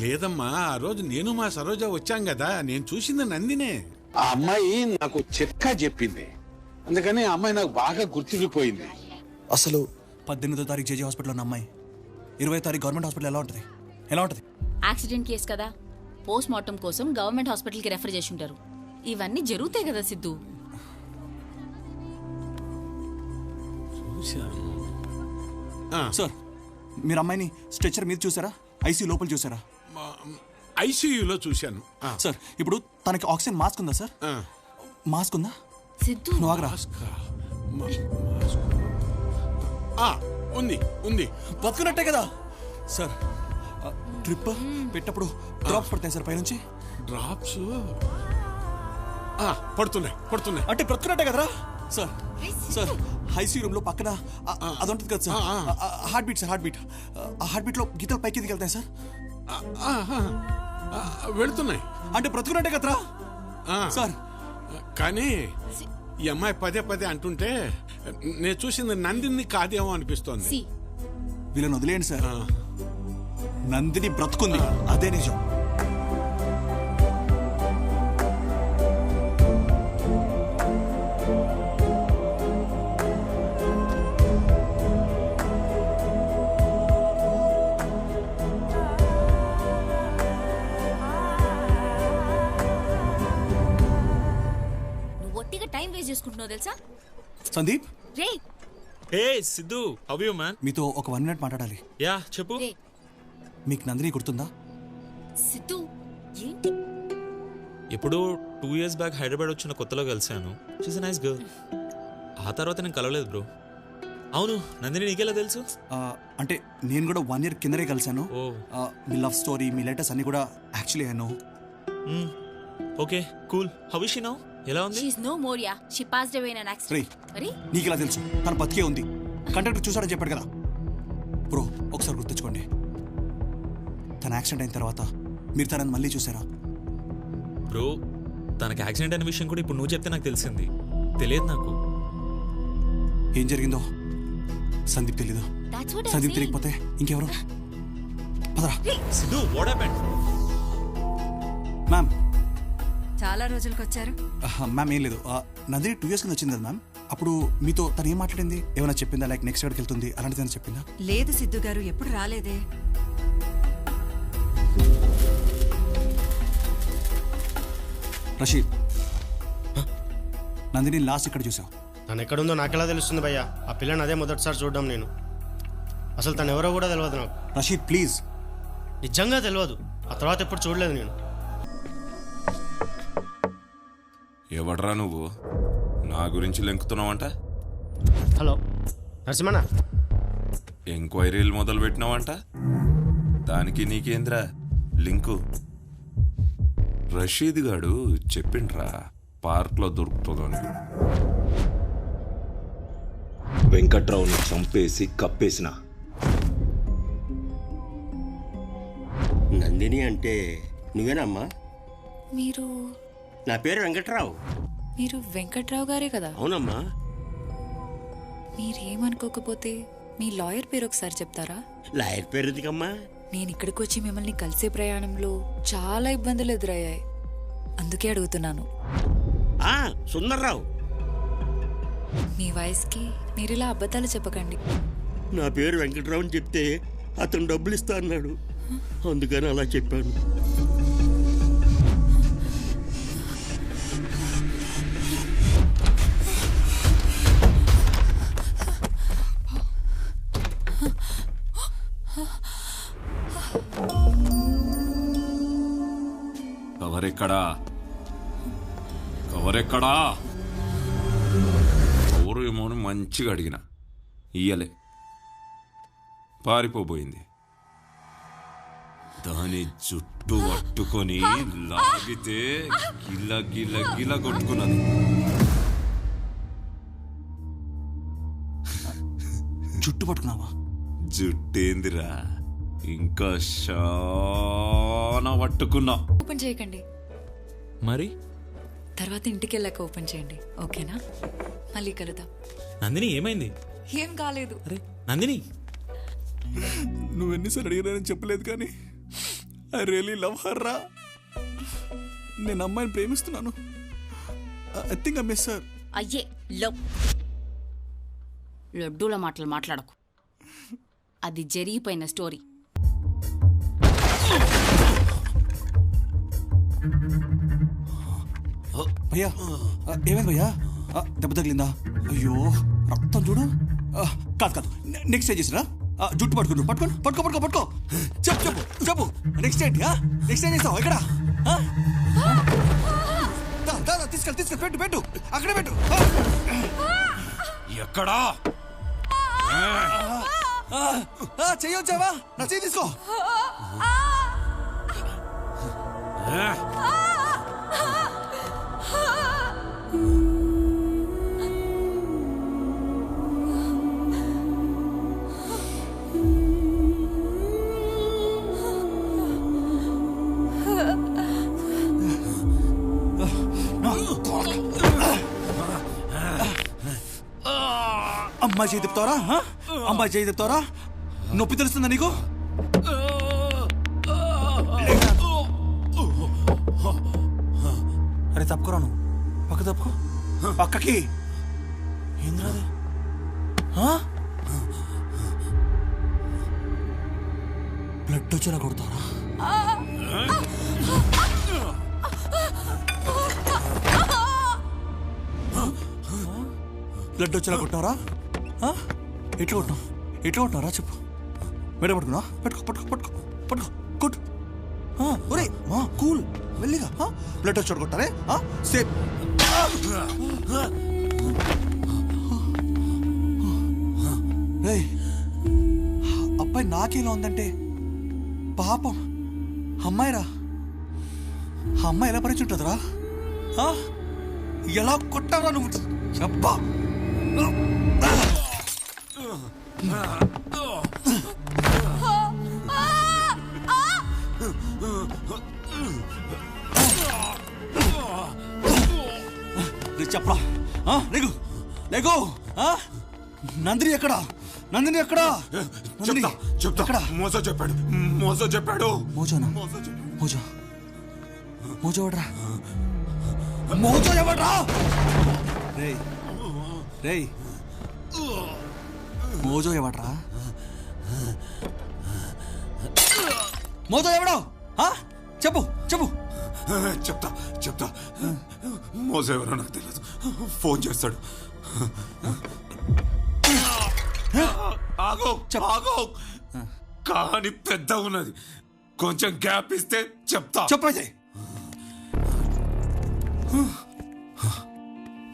లేదమ్మా, ఆ రోజు నేను మా సరోజ వచ్చాం కదా, నేను చూసింది నందినే. ఆ అమ్మాయి నాకు చిట్కా చెప్పింది, అందుకని ఆ అమ్మాయి నాకు బాగా గుర్తుండిపోయింది. అసలు 18వ తారీఖు జేజీ హాస్పిటల్లో ఉన్న అమ్మాయి 20వ తారీఖు గవర్నమెంట్ హాస్పిటల్ ఎలా ఉంటుంది? యాక్సిడెంట్ కేసు కదా, పోస్ట్ మార్టం కోసం గవర్నమెంట్ హాస్పిటల్కి రెఫర్ చేసి ఉంటారు. ఇవన్నీ జరుగుతాయి కదా సిద్ధు. సార్, మీరు అమ్మాయిని స్ట్రెచర్ మీద చూసారా? ఐసీయూ లోపల చూసారా? ఐసీయూలో చూశాను. సార్, ఇప్పుడు తనకి ఆక్సిజన్ మాస్క్ ఉందా సార్? మాస్క్ ఉందా? సిద్ధు, నువ్వు ఆగరా. ఉంది ఉంది. బతుకున్నట్టే కదా సార్. ట్రిప్ పెట్టినప్పుడు డ్రాప్స్ పడతాయి సార్ పైనుంచి. డ్రాప్స్ పడుతున్నాయి. అంటే బ్రతుకున్నట్టే కదరా సార్? సార్, ఐసీయూ రూమ్ లో పక్కన అది ఉంటుంది కదా సార్, హార్ట్ బీట్ సార్. ఆ హార్ట్ బీట్ లో గీతలు పైకి దిగి వెళ్తాయి సార్. వెళుతున్నాయి అంటే బ్రతుకున్నట్టే కదరా సార్? కానీ ఈ అమ్మాయి పదే అంటుంటే నేను చూసింది నందిని కాదేమో అనిపిస్తోంది. వీళ్ళని వదిలేయండి సార్. నందిని బ్రతుకుంది, అదే నిజం. టైం వేస్ట్ చేసుకుంటున్నావు తెలుసా? సందీప్, రే. హే సిద్ధు, హౌ యు మ్యాన్? మీతో ఒక 1 మినిట్ మాట్లాడాలి. యా, చెప్పు. మీకు నందిని గుర్తుందా? సిద్ధు, ఏంటి? ఇప్పుడు 2 years బ్యాక్ హైదరాబాద్ వచ్చిన కొత్తలో కలిసాను. She's a nice girl. ఆ తర్వాత నేను కలవలేదు బ్రో. అవును, నందిని నీకెలా తెలుసు? అంటే నేను కూడా 1 year కిందనే కలిసాను. మీ లవ్ స్టోరీ, మీ లెటర్స్ అన్ని కూడా actually I know. Okay, cool. How is she now? ఎలా ఉంది? She is no more yeah. She passed away in an accident. అరే, నీకు ఎలా తెలుసు? తన బతికే ఉంది. కండక్టర్ చూసాడని చెప్పాడు కదా బ్రో. ఒకసారి గుర్తుంచుకోండి, తన యాక్సిడెంట్ అయిన తర్వాత మీరు తనని మళ్ళీ చూసారా? బ్రో, తనకి యాక్సిడెంట్ అనే విషయం కూడా ఇప్పుడు నువ్వు చెప్తే నాకు తెలిసింది. తెలియదు నాకు ఏం జరిగిందో. సందీప్ తెలీదు. సందీప్ తెలియకపోతే ఇంకెవరు? పదరా. Siddhu, what happened? మ్యామ్, చాలా రోజులకు వచ్చారు. మ్యామ్ ఏం లేదు, నందిని 2 years కింద వచ్చింది కదా మ్యామ్. అప్పుడు మీతో తను ఏం మాట్లాడింది? ఏమైనా చెప్పిందా? లైక్ నెక్స్ట్ ఎక్కడికి వెళ్తుంది అలాంటిది ఏమైనా చెప్పిందా? లేదు సిద్ధు గారు, ఎప్పుడు రాలేదే. రషీద్, నందిని లాస్ట్ ఇక్కడ చూసావు. తను ఎక్కడుందో నాకెలా తెలుస్తుంది భయ్యా? ఆ పిల్లని అదే మొదటిసారి చూడడం నేను. అసలు తను ఎవరో కూడా తెలియదు నాకు. రషీద్ ప్లీజ్. నిజంగా తెలియదు. ఆ తర్వాత ఎప్పుడు చూడలేదు నేను. ఎవడ్రా నువ్వు? నా గురించి లెంకుతున్నావంట? హలో నరసింహన్న. ఎంక్వైరీలు మొదలు పెట్టినావంట? దానికి నీకేంద్రా లింకు? రషీద్ గాడు చెప్పిండ్రా పార్క్లో దొరుకుతుందని. వెంకట్రావుని చంపేసి కప్పేసిన. నందిని అంటే నువ్వేనమ్మా? మీరు నా పేరు వెంకట్రావు. మీరు వెంకట్రావు గారే కదా? అవునమ్మా. మీరేమనుకోకపోతే మీ లాయర్ పేరు ఒకసారి చెప్తారా? లాయర్ పేరు ఎందుకమ్మా? నేను ఇక్కడికి వచ్చి మిమ్మల్ని కలిసే ప్రయాణంలో చాలా ఇబ్బందులు ఎదురయ్యాయి, అందుకే అడుగుతున్నాను. సుందర్రావు. మీ వయసుకి మీరు ఇలా అబద్ధాలు చెప్పకండి. నా పేరు వెంకట్రావు అని చెప్తే అతను డబ్బులు ఇస్తా అన్నాడు, అందుకని అలా చెప్పాను. కవరెక్కడా ఎవరు ఏమో అని మంచిగా అడిగిన ఇయ్యలే, పారిపోబోయింది. దాని జుట్టు పట్టుకొని లాగితే గిల గిల గిల కొట్టుకున్నది. జుట్టు పట్టుకున్నావా? జుట్టేందిరా, ఇంకా చాలా పట్టుకున్నా. ఓపెన్ చేయకండి, మరి తర్వాత ఇంటికి వెళ్ళాక ఓపెన్ చేయండి, ఓకేనా? మళ్ళీ కలుద్దాం. నందిని ఏమైంది? ఏం కాలేదు. అరే నందిని, నువ్వు ఎన్నిసార్లు అడిగినానని చెప్పలేదు కానీ ఐ రియలీ లవ్ హర్ రా. నేను అమ్మాయిని ప్రేమిస్తున్నాను. I think I miss her. అయ్యే లడ్డూల మాటలు మాట్లాడకు, అది జరిగిపోయిన స్టోరీ. భయ్యా ఏమైంది భయ్యా? దెబ్బ తగిలిందా? అయ్యో రక్తం చూడు. కాదు నెక్స్ట్ స్టేజ్ చేసిరా. జుట్టు పట్టుకుని పట్టుకో చెప్పు నెక్స్ట్ ఏంటి? నెక్స్ట్ ఏం చేస్తావు? ఎక్కడ తీసుకెళ్ళి పెట్టు అక్కడే పెట్టు. ఎక్కడా చెయ్యొచ్చావా? నా చెయ్యి తీసుకో. అమ్మాయి చేయి తిప్పుతావరా? అమ్మాయి చేయి తిప్పుతావరా? నొప్పి తెలుస్తుందా నీకు? అరే తప్పుకోరా, నువ్వు పక్క తప్పుకో. పక్కకి ఏంద్రాది? బ్లడ్ వచ్చేలా కొడతారా? బ్లడ్ వచ్చేలా కొట్టారా? ఎట్లా కొట్టారా చెప్పు. మెడ పట్టుకున్నా? పట్టుకో కొట్టు. ఒరే కూల్ వెళ్ళిగా. బ్లడ్ వచ్చాడు కొట్టారే సేఫ్. అబ్బాయి నాకేలా ఉందంటే పాపం అమ్మాయిరా. అమ్మాయి ఎలా పరిచి ఉంటుందిరా? ఎలా కొట్టారా నువ్వు? అబ్బా చెప్పరా? లేకు. నందిని ఎక్కడా? చెప్తా. మోజో చెప్పాడు. మోజోనా? మోజో ఎవడ్రా? రేయ్ మోజో ఎవడ్రా? మోజో ఎవడో చెప్పు. చెప్తా. మోజో ఎవరో నాకు తెలియదు, ఫోన్ చేస్తాడు. ఆగో కానీ పెద్ద ఉన్నది, కొంచెం గ్యాప్ ఇస్తే చెప్తా. చెప్పైతే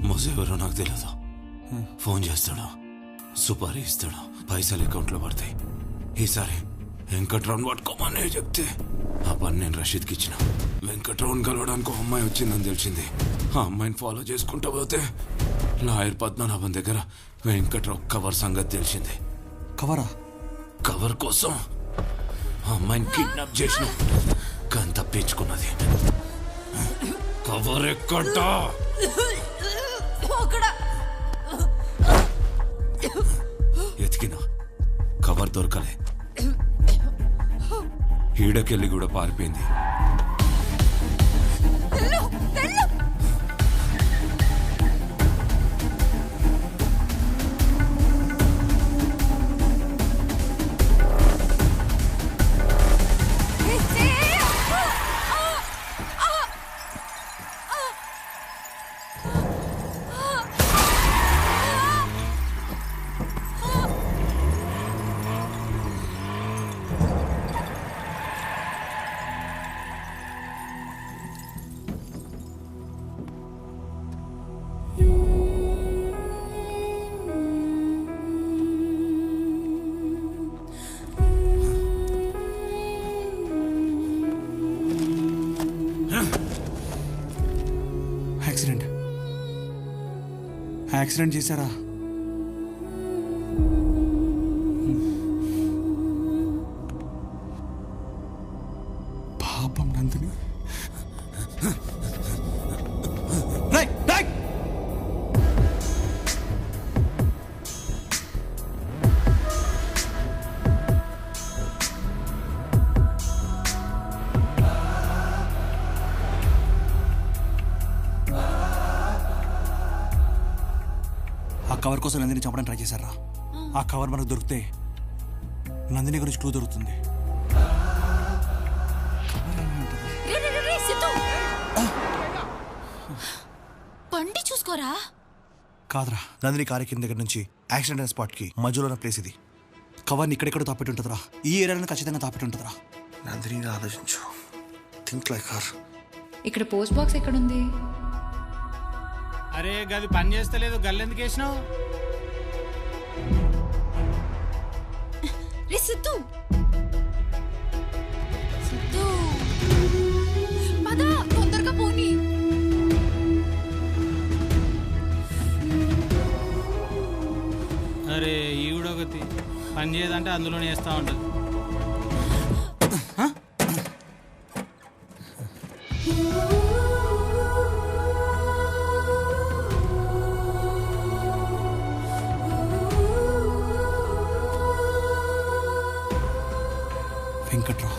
మోజో ఎవరో నాకు తెలియదు, ఫోన్ చేస్తాడు, సుపారీ ఇస్తాడు, పైసలు అకౌంట్లో పడతాయి. ఈసారి వెంకట్రావుని పట్టుకోమని చెప్తే ఆ పని నేను రషీద్కి ఇచ్చిన. వెంకట్రావుని కలవడానికి ఒక అమ్మాయి వచ్చిందని తెలిసింది. ఆ అమ్మాయిని ఫాలో చేసుకుంటూ పోతే లాయర్ పద్మనాభం దగ్గర వెంకట్రావు కవర్ సంగతి తెలిసింది. కవరా? కవర్ కోసం ఆ అమ్మాయిని కిడ్నాప్ చేసిన కానీ తప్పించుకున్నది. కవర్ ఎక్కడా? ఎతికినా కవర్ దొరకలే. ఈడకెళ్ళి కూడా పారిపోయింది. యాక్సిడెంట్ చేశారా? పాపం నందిని. కవర్ కోసం నందిని చంపడానికి ట్రై చేశారా? ఆ కవర్ మనకు దొరికితే నందిని గురించి క్లూ దొరుకుతుంది. బండి చూసుకోరా. కాదురా, నందిని కారు కింద దగ్గర నుంచి యాక్సిడెంట్ అయిన స్పాట్ కి మధ్యలో ఉన్న ప్లేస్ ఇది. కవర్ని ఇక్కడెక్కడో తాపెట్టి ఉంటుందిరా. ఈ ఏరియాలో ఖచ్చితంగా తాపెట్టి ఉంటుందిరా. నందిని ఆలోచించు. Think like her. ఇక్కడ పోస్ట్ బాక్స్ ఎక్కడుంది? అరే గది పని చేస్తలేదు, గల్లెందుకు వేసినావు? రే సిద్ధు, సిద్ధు పద తొందరగా పోనీ. అరే ఈవిడొకటి పని చేయదంటే అందులోనే వేస్తా ఉంటుంది. వెంకట్రావు.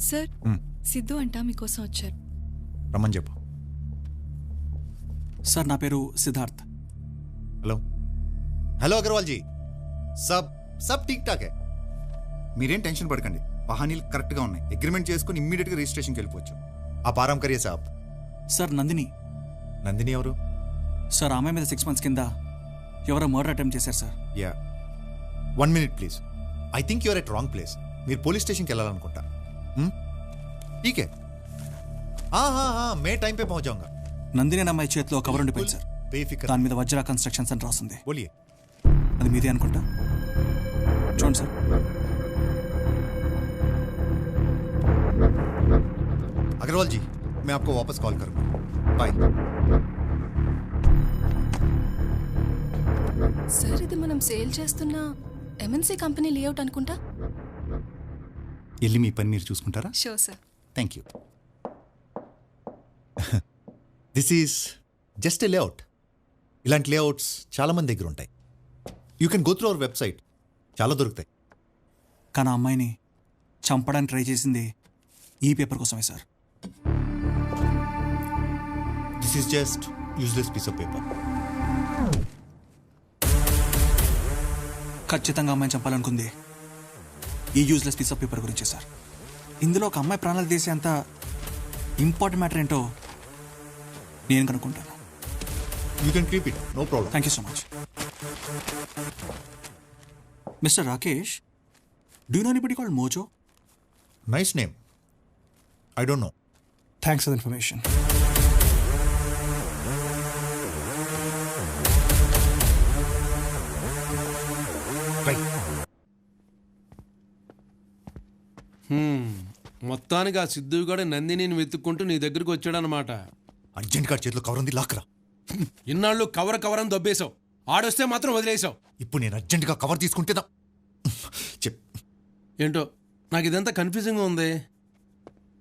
సార్, సిద్ధు అంట మీకోసం వచ్చారు. రమ్మని చెప్పు. సార్, నా పేరు సిద్ధార్థ్. హలో హలో అగర్వాల్ జీ, సబ్ సబ్ ఠీక్ ఠాక్ హై. మీరేం టెన్షన్ పడకండి, పహానీలు కరెక్ట్గా ఉన్నాయి. అగ్రిమెంట్ చేసుకుని ఇమ్మీడియట్గా రిజిస్ట్రేషన్కి వెళ్ళిపోవచ్చు. ఆ పారం కరియే సాబ్. సార్, నందిని. నందిని ఎవరు? సార్, ఆమె మీద 6 months కింద ఎవరో మర్డర్ అటెంప్ట్ చేశారు sir. Yeah 1 minute please. I think you're at wrong place. మీరు పోలీస్ స్టేషన్కి వెళ్ళాలనుకుంటా. ठीक है, हाँ हाँ हाँ, मैं टाइम पे पहुंच जाऊंगा. నందిని అమ్మాయి చేతిలో కవర్ ఉండిపోయింది సార్. బేఫికర్. దాని మీద వజ్రా కన్స్ట్రక్షన్స్ అని రాసింది. बोलिए. అది మీదే అనుకుంటా. చూడండి సార్. अग्रवाल जी, मैं आपको वापस कॉल करूंगा. बाय. సార్, ఇది మనం సేల్ చేస్తున్న ఎంఎన్సీ కంపెనీ లేఅవుట్ అనుకుంటా. వెళ్ళి మీ పని మీరు చూసుకుంటారా? Sure sir. Thank you. This is just a layout. ఇలాంటి లేఅవుట్స్ చాలా మంది దగ్గర ఉంటాయి. You can go through our website, చాలా దొరుకుతాయి. కానీ ఆ అమ్మాయిని చంపడానికి ట్రై చేసింది ఈ పేపర్ కోసమే sir. This is just useless piece of paper. ఖచ్చితంగా అమ్మాయిని చంపాలనుకుంది ఈ యూజ్లెస్ పీస్ ఆఫ్ పేపర్ గురించే సార్. ఇందులో ఒక అమ్మాయి ప్రాణాలు తీసే అంత ఇంపార్టెంట్ మ్యాటర్ ఏంటో నేను కనుక్కుంటాను. You can keep it, no problem. Thank you so much. Mister Rakesh, do you know anybody called Mojo? Nice name. I don't know. Thanks for the information. మొత్తానికి ఆ సిద్ధు కూడా నందిని వెతుక్కుంటూ నీ దగ్గరికి వచ్చాడనమాట. అర్జెంట్ కార్డ్ చేతిలో కవర్ ఉంది, లాక్కరా. ఇన్నాళ్ళు కవర్ అని దొబ్బేశావు, ఆడొస్తే మాత్రం వదిలేసావు. ఇప్పుడు నేను అర్జెంటుగా కవర్ తీసుకుంటేదా? ఏంటో నాకు ఇదంతా కన్ఫ్యూజింగ్గా ఉంది.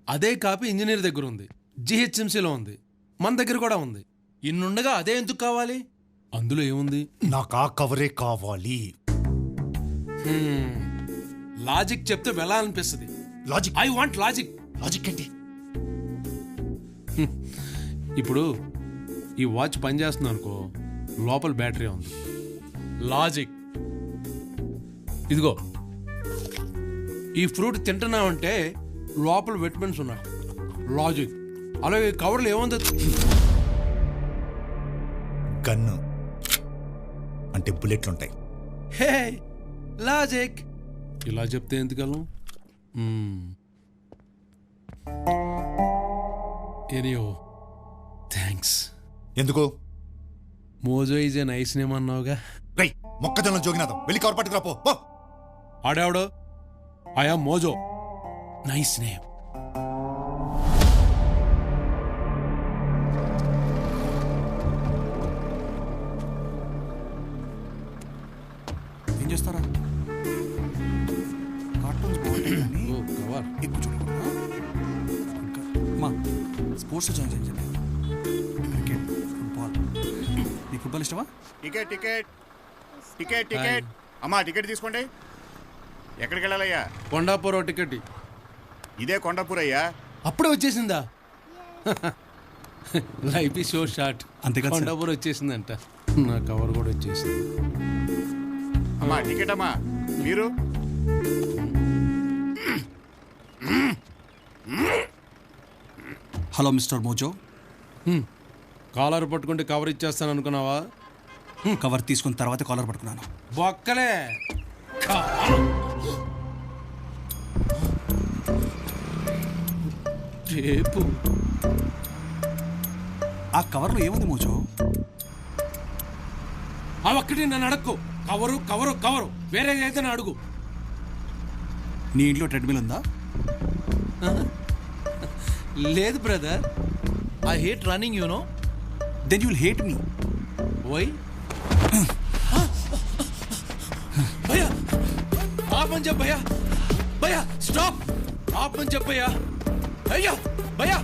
అదే కాపీ ఇంజనీర్ దగ్గర ఉంది, జిహెచ్ఎంసీలో ఉంది, మన దగ్గర కూడా ఉంది. ఇన్నుండగా అదే ఎందుకు కావాలి? అందులో ఏముంది? నాకు ఆ కవరే కావాలి. లాజిక్ చెప్తే వెళ్ళాలనిపిస్తుంది. Logic? I want logic. Logic ఏంటి? ఇప్పుడు ఈ వాచ్ పనిచేస్తుంది అనుకో, లోపల బ్యాటరీ ఉంది. లాజిక్ ఇదిగో, ఈ ఫ్రూట్ తింటున్నావంటే లోపల విటమిన్స్ ఉన్నాయి. లాజిక్. అలాగే కవర్లు ఏముంది? గన్ను అంటే బుల్లెట్లు ఉంటాయి. Hey logic. ఇలా చెప్తే ఎందుకలం? ఎనియో థ్యాంక్స్. ఎందుకు? Mojo is a nice name అన్నావుగా. రేయ్ మొక్కజొన్న జోగినాథం, వెళ్ళి కవర్ పట్టుకురా పో. ఆడావిడో I am Mojo, nice name. ఏం చేస్తారా? కార్టూన్స్ బాగుంటాయి కానీ ఎక్కువ చూడకూడదు. మా స్పోర్ట్స్ జాయిన్ చేయండి. Cricket, football. నీకు ఫుట్బాల్ ఇష్టమా? టికెట్ టికెట్ టికెట్ టికెట్ అమ్మా, టికెట్ తీసుకోండి. ఎక్కడికి వెళ్ళాలయ్యా? కొండాపూర్ టికెట్. ఇదే కొండాపూర్ అయ్యా. అప్పుడే వచ్చేసిందా? లైఫ్ ఈ షో షార్ట్. అంతేకాదు, కొండాపూర్ వచ్చేసిందంట. నా కవర్ కూడా వచ్చేసింది. అమ్మా టికెట్ అమ్మా. మీరు హలో మిస్టర్ మోజో. కాలర్ పట్టుకుంటే కవర్ ఇచ్చేస్తాను అనుకున్నావా? కవర్ తీసుకున్న తర్వాత కాలర్ పట్టుకున్నాను. బొక్కలే. రేపు ఆ కవర్లో ఏముంది మోజో? ఆ ఒక్కటి నన్ను అడక్కు. కవరు కవరు కవరు, వేరేదైతే నా అడుగు. నీ ఇంట్లో ట్రెడ్మిల్ ఉందా? లేదు brother, I hate running, you know. Then you'll hate me. Why? భయ్యా ఆపని చెప్ప. భయ్యా భయ్యా స్టాప్. ఆపని చెప్పయ్యా. అయ్యో భయ్యా,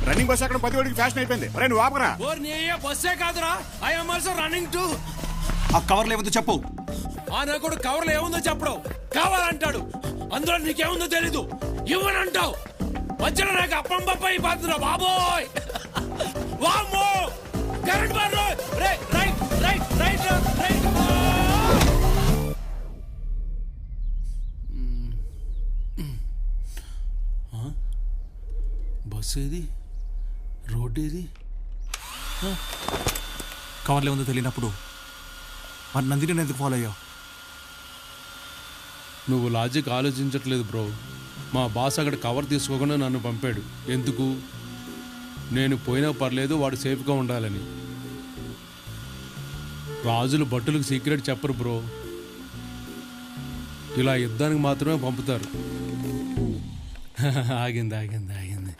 రన్నింగ్ బస్ అక్కడ 10 వాడికి ఫ్యాషన్ అయిపోయింది. అరే నువ్వు ఆపరా. ఓర్ నీ అయ్యా బస్సే కాదురా, I am also running to. ఆ కవర్లో ఏముందో చెప్పు. ఆ నా కూడా కవర్లో ఏముందో చెప్పడం కావాలంటాడు. అందులో నీకేముందో తెలీదు, ఇవ్వనంటావు. మధ్యలో నాకు అప్పం పప్ప అయిపోతుందా బాబోయ్. వామ్మో current bar. Right right right right right. Bus ఏది, రోడ్ ఏది? కవర్లో ఏముందో తెలియనప్పుడు మరి నందిని ఎందుకు ఫాలో అయ్యావు? నువ్వు లాజిక్ ఆలోచించట్లేదు బ్రో. మా బాస్ అక్కడ కవర్ తీసుకోకుండా నన్ను పంపాడు. ఎందుకు? నేను పోయినా పర్లేదు, వాడు సేఫ్గా ఉండాలని. రాజులు భట్టులకు సీక్రెట్ చెప్పరు బ్రో, ఇలా యుద్ధానికి మాత్రమే పంపుతారు. ఆగింది ఆగింది ఆగింది.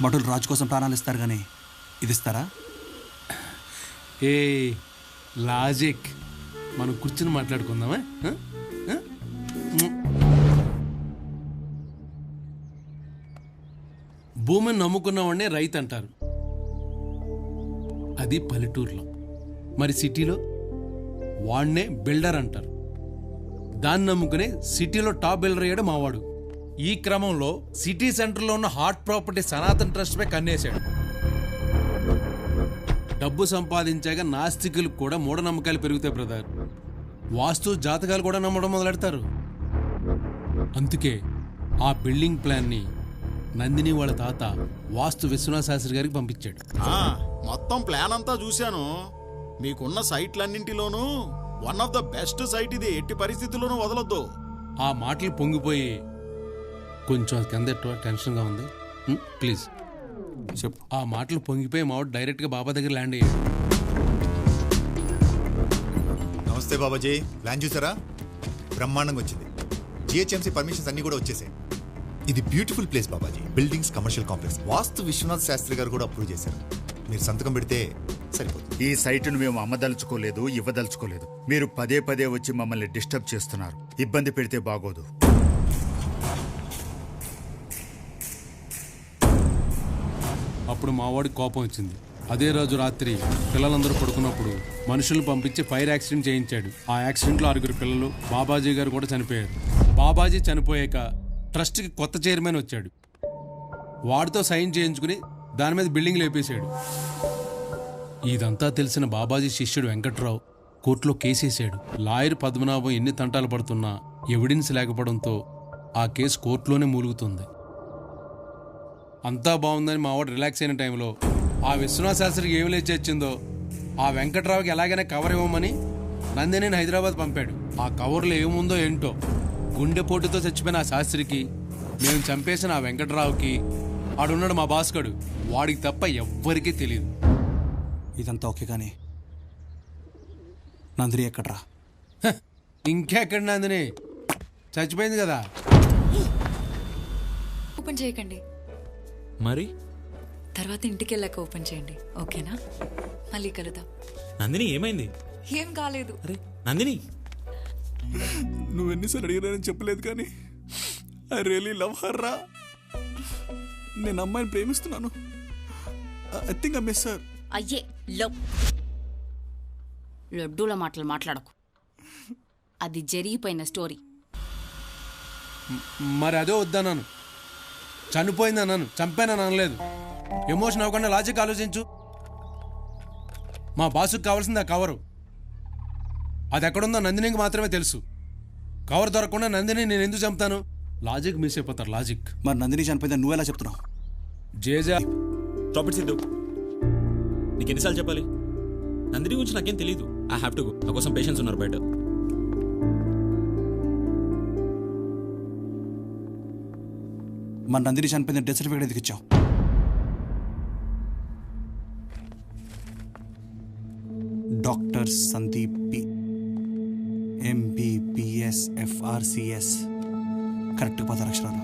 భటులు రాజు కోసం ప్రాణాలు ఇస్తారు కానీ ఇది ఇస్తారా? ఏ లాజిక్, మనం కూర్చుని మాట్లాడుకుందామా? భూమిని నమ్ముకున్నవాడినే రైతు అంటారు, అది పల్లెటూరులో. మరి సిటీలో వాడినే బిల్డర్ అంటారు. దాన్ని నమ్ముకునే సిటీలో టాప్ బిల్డర్ అయ్యాడు మావాడు. ఈ క్రమంలో సిటీ సెంటర్లో ఉన్న హాట్ ప్రాపర్టీ సనాతన్ ట్రస్ట్ పై కన్నేశాడు. డబ్బు సంపాదించాక నాస్తికులకు కూడా మూఢనమ్మకాలు పెరుగుతాయి బ్రదర్. వాస్తు జాతకాలు కూడా నమ్మడం మొదలెడతారు. అందుకే ఆ బిల్డింగ్ ప్లాన్ని నందిని వాళ్ళ తాత వాస్తు విశ్వనాథ శాస్త్రి గారికి పంపించాడు. మొత్తం ప్లాన్ అంతా చూశాను. మీకున్న సైట్లన్నింటిలోనూ one of the best site ఇది. ఎట్టి పరిస్థితుల్లోనూ వదలొద్దు. ఆ మాటలు పొంగిపోయి కొంచెం అది కింద టెన్షన్గా ఉంది. ప్లీజ్ చెప్పు. ఆ మాటలు పొంగిపోయి మావాడు డైరెక్ట్గా బాబా దగ్గర ల్యాండ్ అయ్యాడు. నమస్తే బాబాజీ. ప్లాన్ చూసారా? బ్రహ్మాండంగా వచ్చింది. జిహెచ్ఎంసీ పర్మిషన్స్ అన్ని కూడా వచ్చేసాయి. ఇది beautiful place Babaji. Buildings, commercial complex. Vastu Vishwanath Shastri గారు కూడా అప్రూవ్ చేశారు. మీరు సంతకం పెడితే సరిపోతుంది. ఈ సైటును మేము అమ్మదలుచుకోలేదు, ఇవ్వదలుచుకోలేదు. మీరు పదే పదే వచ్చి మమ్మల్ని డిస్టర్బ్ చేస్తున్నారు. ఇబ్బంది పెడితే బాగోదు. అప్పుడు మావాడికి కోపం వచ్చింది. అదే రోజు రాత్రి పిల్లలందరూ పడుకున్నప్పుడు మనుషులు పంపించి ఫైర్ యాక్సిడెంట్ చేయించాడు. ఆ యాక్సిడెంట్లో 6 పిల్లలు, బాబాజీ గారు కూడా చనిపోయారు. బాబాజీ చనిపోయాక ట్రస్ట్కి కొత్త చైర్మన్ వచ్చాడు. వాడితో సైన్ చేయించుకుని దాని మీద బిల్డింగ్ లేపేశాడు. ఇదంతా తెలిసిన బాబాజీ శిష్యుడు వెంకట్రావు కోర్టులో కేసేశాడు. లాయర్ పద్మనాభం ఎన్ని తంటాలు పడుతున్నా ఎవిడెన్స్ లేకపోవడంతో ఆ కేసు కోర్టులోనే మూలుగుతుంది. అంతా బాగుందని మావాడు రిలాక్స్ అయిన టైంలో ఆ విశ్వనాథ శాస్త్రికి ఏమి లేచి వచ్చిందో ఆ వెంకట్రావుకి ఎలాగైనా కవర్ ఇవ్వమని నందినిని హైదరాబాద్ పంపాడు. ఆ కవర్లో ఏముందో ఏంటో గుండెపోటుతో చచ్చిపోయిన ఆ శాస్త్రికి, మేము చంపేసిన ఆ వెంకట్రావుకి, ఆడున్నాడు మా భాస్కడు, వాడికి తప్ప ఎవ్వరికీ తెలియదు. ఇదంతా ఓకే కానీ నందిని ఎక్కడ్రా? ఇంకెక్కడ నందిని? చచ్చిపోయింది కదా. ఓపెన్ చేయకండి, మరి తర్వాత ఇంటికి వెళ్ళాక ఓపెన్ చేయండి, ఓకేనా? మళ్ళీ కలుద్దాం. నందిని ఏమైంది? ఏం కాలేదు. అరే నందిని, నువ్వెన్నిసార్లు అడిగినానని చెప్పలేదు కానీ ఐ రియలీ లవ్ హర్ రా. నేను అమ్మాయిని ప్రేమిస్తున్నాను. I think I miss her. అయ్యే లవ్ లడ్డూల మాటలు మాట్లాడకు. అది జరిగిపోయిన స్టోరీ. మరి అదే వద్దన్నాను. చనిపోయింది అన్నాను, చంపానని అనలేదు. ఎమోషన్ అవ్వకుండా లాజిక్ ఆలోచించు. మా బాసుకు కావాల్సింది ఆ కవరు. అది ఎక్కడుందో నందినికి మాత్రమే తెలుసు. కవర్ దొరకకుండా నందిని నేను ఎందుకు చంపుతాను? లాజిక్ మిస్ అయిపోతారు, లాజిక్. మరి నందిని చనిపోయిందని నువ్వెలా చెప్తున్నావు? జేజా టాపిక్ సిద్ధు, నీకు ఎన్నిసార్లు చెప్పాలి? నందిని గురించి నాకేం తెలియదు. I have to go. నా కోసం పేషెంట్స్ ఉన్నారు బయట. మన నందిని చనిపోయింది డెత్ సర్టిఫికేట్ ఎందుకు ఇచ్చావు? Doctor Sandeep P, MBBS FRCS. Correct 10 అక్షరాలు.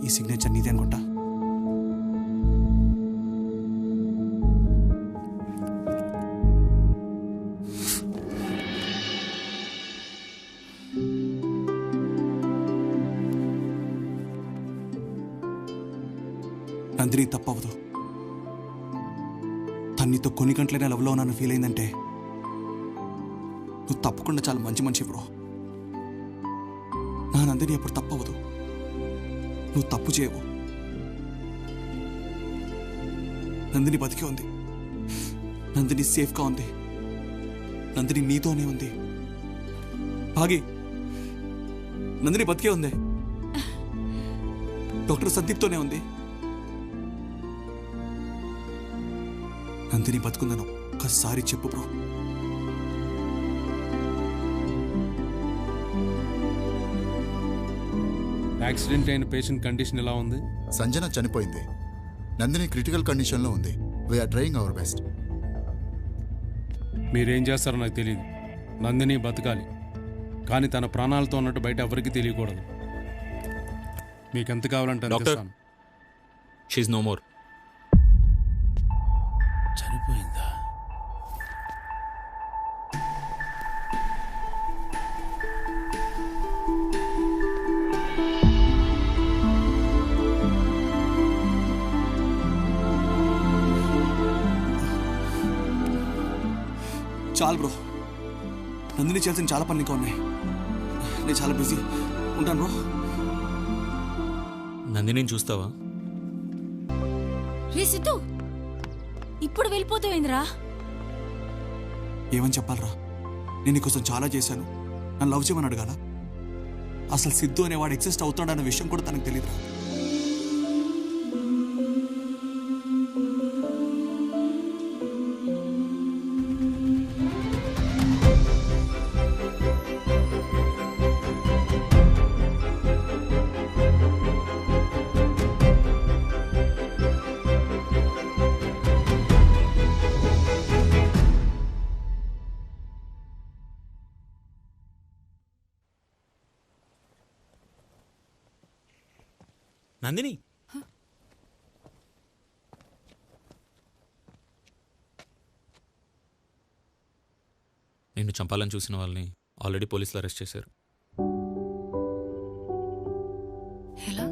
ఈ సిగ్నేచర్ నీదే అనుకుంటా. నందిని తప్పవదు. తన్నితో కొన్ని గంటలైనా లవ్లో నన్ను ఫీల్ అయిందంటే నువ్వు తప్పకుండా చాలా మంచి మనిషి బ్రో. నా నందిని ఎప్పుడు తప్పవదు. నువ్వు తప్పు చేయవు. నందిని బతికే ఉంది. నందిని సేఫ్గా ఉంది. నందిని నీతోనే ఉంది. భాగి, నందిని బతికే ఉంది. డాక్టర్ సందీప్తోనే ఉంది. నందిని బతుకుందని ఒక్కసారి చెప్పు బ్రో. యాక్సిడెంట్ అయిన పేషెంట్ కండిషన్ ఎలా ఉంది? సంజన చనిపోయింది. నందిని క్రిటికల్ కండిషన్లో ఉంది. We're trying our best. మీరేం చేస్తారో నాకు తెలియదు. నందిని బతకాలి, కానీ తన ప్రాణాలతో ఉన్నట్టు బయట ఎవరికి తెలియకూడదు. మీకు ఎంత కావాలంటే డాక్టర్, షీఈ్ నో మోర్. చనిపోయిందా? చాలు బ్రో. నందిని చేయాల్సిన చాలా పనులు ఇంకా ఉన్నాయి. నేను చాలా బిజీ ఉంటాను బ్రో. నందిని చూస్తావా? రే సిద్ధు, ఇప్పుడు వెళ్ళిపోతావేంద్రా? ఏమని చెప్పాలరా? నేను నీకోసం చాలా చేశాను. నన్ను లవ్ చేయమని అడగాల? అసలు సిద్ధు అనేవాడు ఎగ్జిస్ట్ అవుతాడన్న విషయం కూడా తనకు తెలియదురా. నందిని నిన్ను చంపాలని చూసిన వాళ్ళని ఆల్రెడీ పోలీసులు అరెస్ట్ చేశారు. ఎలా?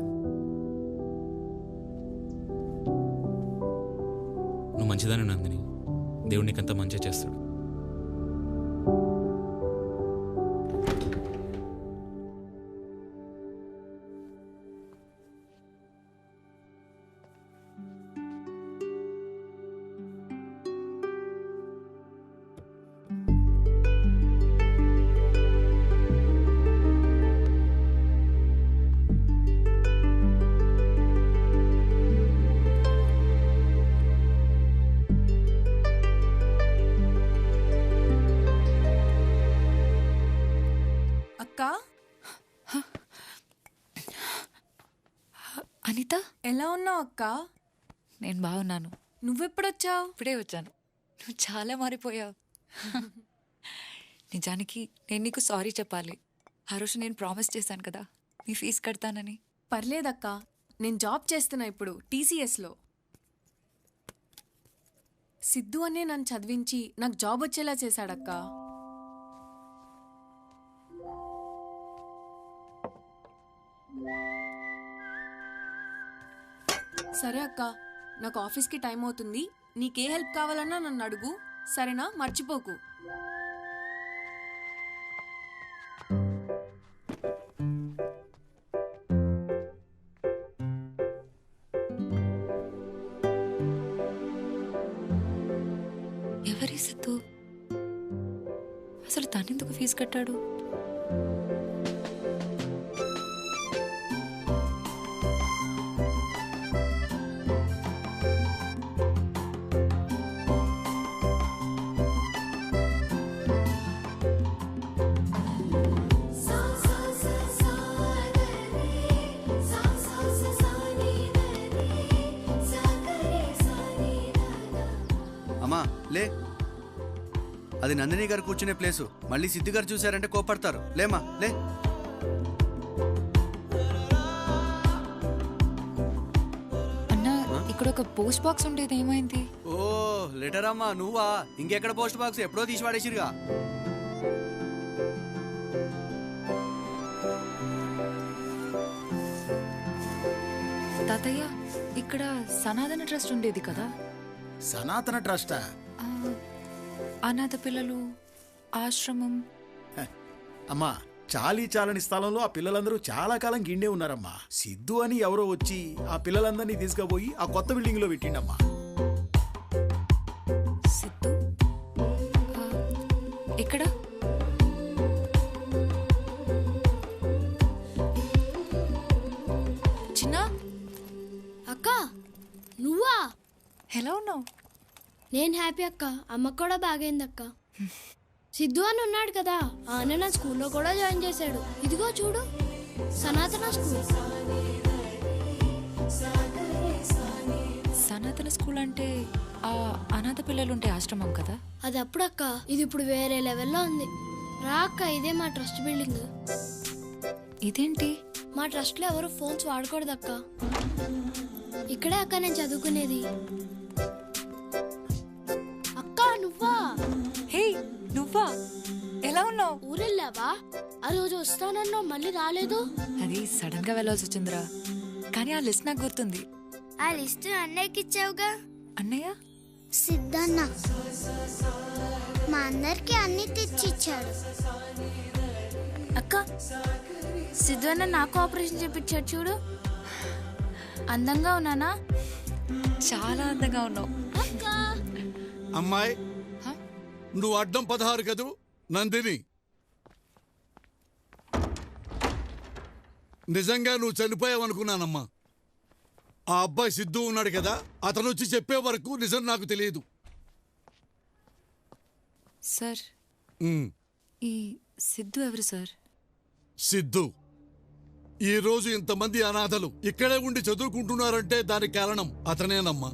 నువ్వు మంచిదాని నందిని, దేవుడు నీకంతా మంచిగా చేస్తాడు. అనిత, ఎలా ఉన్నావు అక్క? నేను బాగున్నాను. నువ్వెప్పుడొచ్చావు? ఇప్పుడే వచ్చాను. నువ్వు చాలా మారిపోయావు. నిజానికి నేను నీకు సారీ చెప్పాలి. ఆ రోజు నేను ప్రామిస్ చేశాను కదా నీ ఫీజు కడతానని. పర్లేదక్క, నేను జాబ్ చేస్తున్నా ఇప్పుడు TCSలో. సిద్ధు అనే నన్ను చదివించి నాకు జాబ్ వచ్చేలా చేశాడక్క. సరే అక్క, నాకు ఆఫీస్కి టైం అవుతుంది. నీకే హెల్ప్ కావాలన్నా నన్ను అడుగు, సరేనా? మర్చిపోకు. ఎవరి సిద్ధు? అసలు తనెందుకు ఫీజు కట్టాడు? అమ్మా లే, అది నందిని గారు కూర్చునే ప్లేసు. మళ్ళీ సిద్ధు గారు చూశారంటే కోపడతారు. లేమా లే. అన్నా, ఇక్కడ ఒక పోస్ట్ బాక్స్ ఉండేది, ఏమైంది? ఓ లెటర్ అమ్మా, నువ్వా? ఇంకెక్కడ పోస్ట్ బాక్స్, ఎప్పుడో తీసి పడేసిరుగా. తాతయ్య, ఇక్కడ సనాతన ట్రస్ట్ ఉండేది కదా? సనాతన ట్రస్టా? అనాథ పిల్లలు ఆశ్రమం. అమ్మా, చాలీ చాలని స్థలంలో ఆ పిల్లలందరూ చాలా కాలం గిండే ఉన్నారమ్మా. సిద్ధు అని ఎవరో వచ్చి ఆ పిల్లలందరినీ తీసుకుపోయి ఆ కొత్త బిల్డింగ్ లో పెట్టిండమ్మా. సిద్ధు ఎక్కడ? చిన్న అక్క, నువ్వా? ఎలా ఉన్నావు? నేను హ్యాపీ అక్క. అమ్మకు కూడా బాగైంది అక్క. సిద్ధు అని ఉన్నాడు కదా, ఆయన నా స్కూల్లో కూడా జాయిన్ చేశాడు. ఇదిగో చూడు, సనాతన స్కూల్. సనాతన స్కూల్ అంటే ఆ అనాథ పిల్లలుంటే ఆశ్రమం కదా? అది అప్పుడు అక్క, ఇది ఇప్పుడు వేరే లెవెల్లో ఉంది. రా అక్క, ఇదే మా ట్రస్ట్ బిల్డింగ్. ఇదేంటి? మా ట్రస్ట్లో ఎవరు ఫోన్స్ వాడకూడదు అక్క. ఇక్కడే అక్క నేను చదువుకునేది. అక్క నువ్వా? హే నువ్వా? ఎలా ఉన్నావు? ఊరెళ్ళావా? ఆ రోజు వస్తానన్నావు, మళ్ళీ రాలేదు. అది సడన్ గా వెళ్ళాల్సి వచ్చిందిరా, కానీ ఆ లిస్ట్ నాకు గుర్తుంది. ఆ లిస్ట్ అన్నయ్యకి ఇచ్చావుగా. అన్నయ్య? సిద్ధన్న మా అందరికి అన్ని తెచ్చిచ్చాడు. అక్క, సిద్ధు అన్న నాకు ఆపరేషన్ చేపించాడు చూడు. అందంగా ఉన్నానా? చాలా అందంగా ఉన్నావు. అమ్మాయి, నువ్వు అడ్డం 16 కదూ నందిని. నిజంగా నువ్వు చనిపోయావనుకున్నానమ్మా. ఆ అబ్బాయి సిద్ధు ఉన్నాడు కదా, అతను వచ్చి చెప్పే వరకు నిజం నాకు తెలియదు. సార్, ఈ సిద్ధు ఎవరు సార్? సిద్ధు ఈ రోజు ఇంతమంది అనాథలు ఇక్కడే ఉండి చదువుకుంటున్నారంటే దానికి కారణం అతనేనమ్మా.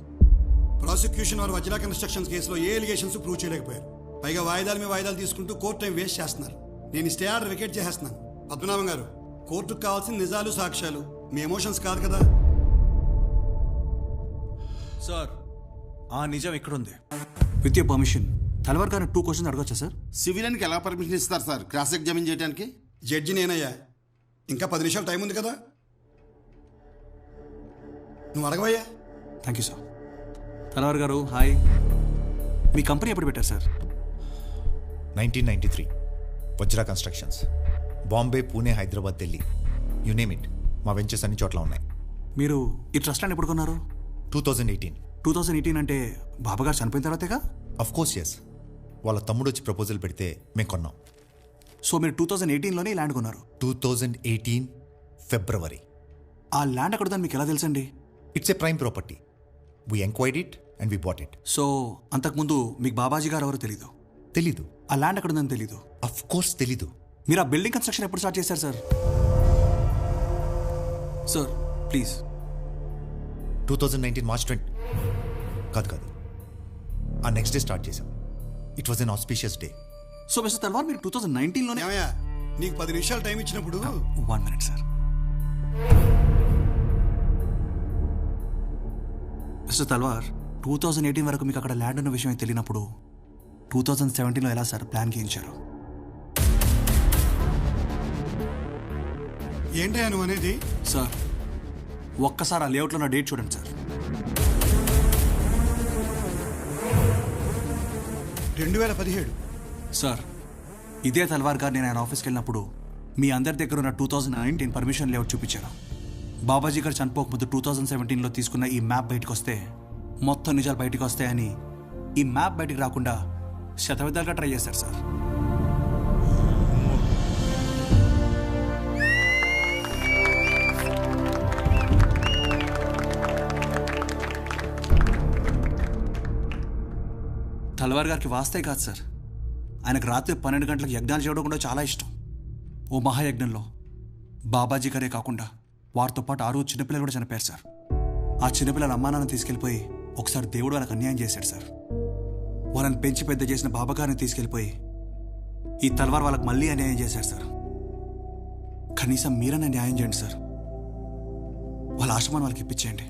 ప్రాసిక్యూషన్ వారు వజ్రా కన్స్ట్రక్షన్స్ కేసులో ఏ ఎలిగేషన్స్ ప్రూవ్ చేయలేకపోయారు. పైగా వాయిదాల మీద వాయిదాలు తీసుకుంటూ కోర్టు టైం వేస్ట్ చేస్తున్నారు. నేను స్టే ఆర్డర్ వికెట్ చేసేస్తున్నాను. పద్మనాభం గారు, కోర్టుకు కావాల్సిన నిజాలు సాక్ష్యాలు, మీ ఎమోషన్స్ కాదు కదా. సార్ ఆ నిజం ఎక్కడుంది? విత్ యువర్ పర్మిషన్ తలవార్ గారిని 2 క్వశ్చన్స్ అడగొచ్చా సార్? సివిలియన్కి ఎలా పర్మిషన్ ఇస్తారు సార్ క్రాస్ ఎగ్జామిన్ చేయడానికి? జడ్జి నేనయ్యా, ఇంకా 10 నిమిషాలు టైం ఉంది కదా, నువ్వు అడగవయ్యా. Thank you sir. తలవార్ గారు హాయ్. మీ కంపెనీ ఎప్పుడు పెట్టారు sir? 1993 Vajra constructions. Bombay, Pune, Hyderabad, Delhi, you name it, మా వెంచర్స్ అన్ని చోట్ల ఉన్నాయి. మీరు ఈ ట్రస్ట్ అని ఎప్పుడు కొన్నారు? 2018. 2018 అంటే బాబాగారు చనిపోయిన తర్వాతేగా? Of course yes. వాళ్ళ తమ్ముడు వచ్చి ప్రపోజల్ పెడితే మేము కొన్నాం. సో మీరు 2018లోనే ల్యాండ్ కొన్నారు? 2018 ఫిబ్రవరి. ఆ ల్యాండ్ అక్కడుందని మీకు ఎలా తెలుసండి? It's a prime property. We enquired it and we bought it. So అంతకుముందు మీకు బాబాజీ గారు ఎవరో తెలీదు? తెలీదు. ఆ ల్యాండ్ అక్కడుందని తెలీదు? అఫ్ కోర్స్ తెలీదు. మీరు ఆ బిల్డింగ్ కన్స్ట్రక్షన్ ఎప్పుడు స్టార్ట్ చేశారు సార్? Sir please. 2019 మార్చ్ 20 కాదు, ఆ నెక్స్ట్ డే స్టార్ట్ చేశాం. It was an auspicious day. So mister Talwar మీరు 2019లోనే? నీకు 10 నిమిషాలు టైం ఇచ్చినప్పుడు 1 minute సార్. మిస్టర్ తల్వార్ 2018 వరకు మీకు అక్కడ ల్యాండ్ ఉన్న విషయం తెలియనప్పుడు 2017లో ఎలా సార్ ప్లాన్ గీయించారు? ఏంటయ్యా నువ్వు అనేది? సార్ ఒక్కసారి ఆ లేఅవుట్లో ఉన్న డేట్ చూడండి సార్. 2017. సార్ ఇదే తల్వార్ గారు నేను ఆయన ఆఫీస్కి వెళ్ళినప్పుడు మీ అందరి దగ్గర ఉన్న 2019 పర్మిషన్ లేఅవుట్ చూపించాను. బాబాజీ గారు చనిపోకముందు 2017లో తీసుకున్న ఈ మ్యాప్ బయటకు వస్తే మొత్తం నిజాలు బయటకు వస్తాయని ఈ మ్యాప్ బయటికి రాకుండా శతవిధాలుగా ట్రై చేశారు సార్. తల్వార్ గారికి వాస్తే కాదు సార్, ఆయనకు రాత్రి 12 గంటలకు యజ్ఞాలు చేయడం కూడా చాలా ఇష్టం. ఓ మహాయజ్ఞంలో బాబాజీ గారే కాకుండా వారితో పాటు 6 చిన్నపిల్లలు కూడా చనిపోయారు సార్. ఆ చిన్నపిల్లల అమ్మానాన్న తీసుకెళ్ళిపోయి ఒకసారి దేవుడు వాళ్ళకి అన్యాయం చేశాడు సార్. వాళ్ళని పెంచి పెద్ద చేసిన బాబాగారిని తీసుకెళ్ళిపోయి ఈ తల్వార్ వాళ్ళకి మళ్ళీ అన్యాయం చేశారు సార్. కనీసం మీరన్నా న్యాయం చేయండి సార్. వాళ్ళ ఆశ్రమాన్ని వాళ్ళకి ఇప్పించేయండి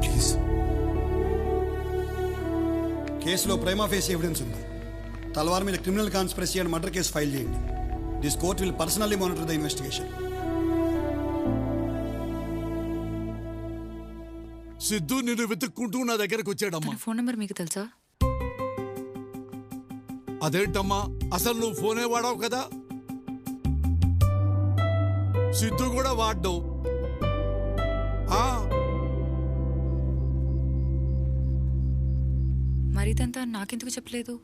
ప్లీజ్. కేసులో ప్రైమా ఫేస్ ఎవిడెన్స్ ఉంది. తల్వార్ మీద criminal conspiracy and murder case file చేయండి. This court will personally monitor the investigation. Sidhu నిన్ను వెతుక్కుంటూ నా దగ్గరకు వచ్చాడమ్మా. ఫోన్ నెంబర్ మీకు తెలుసా? అదేంటమ్మా, అసలు నువ్వు ఫోనే వాడావు కదా? సిద్ధు కూడా వాడ్డావు. మరి ఇదంతా నాకెందుకు చెప్పలేదు?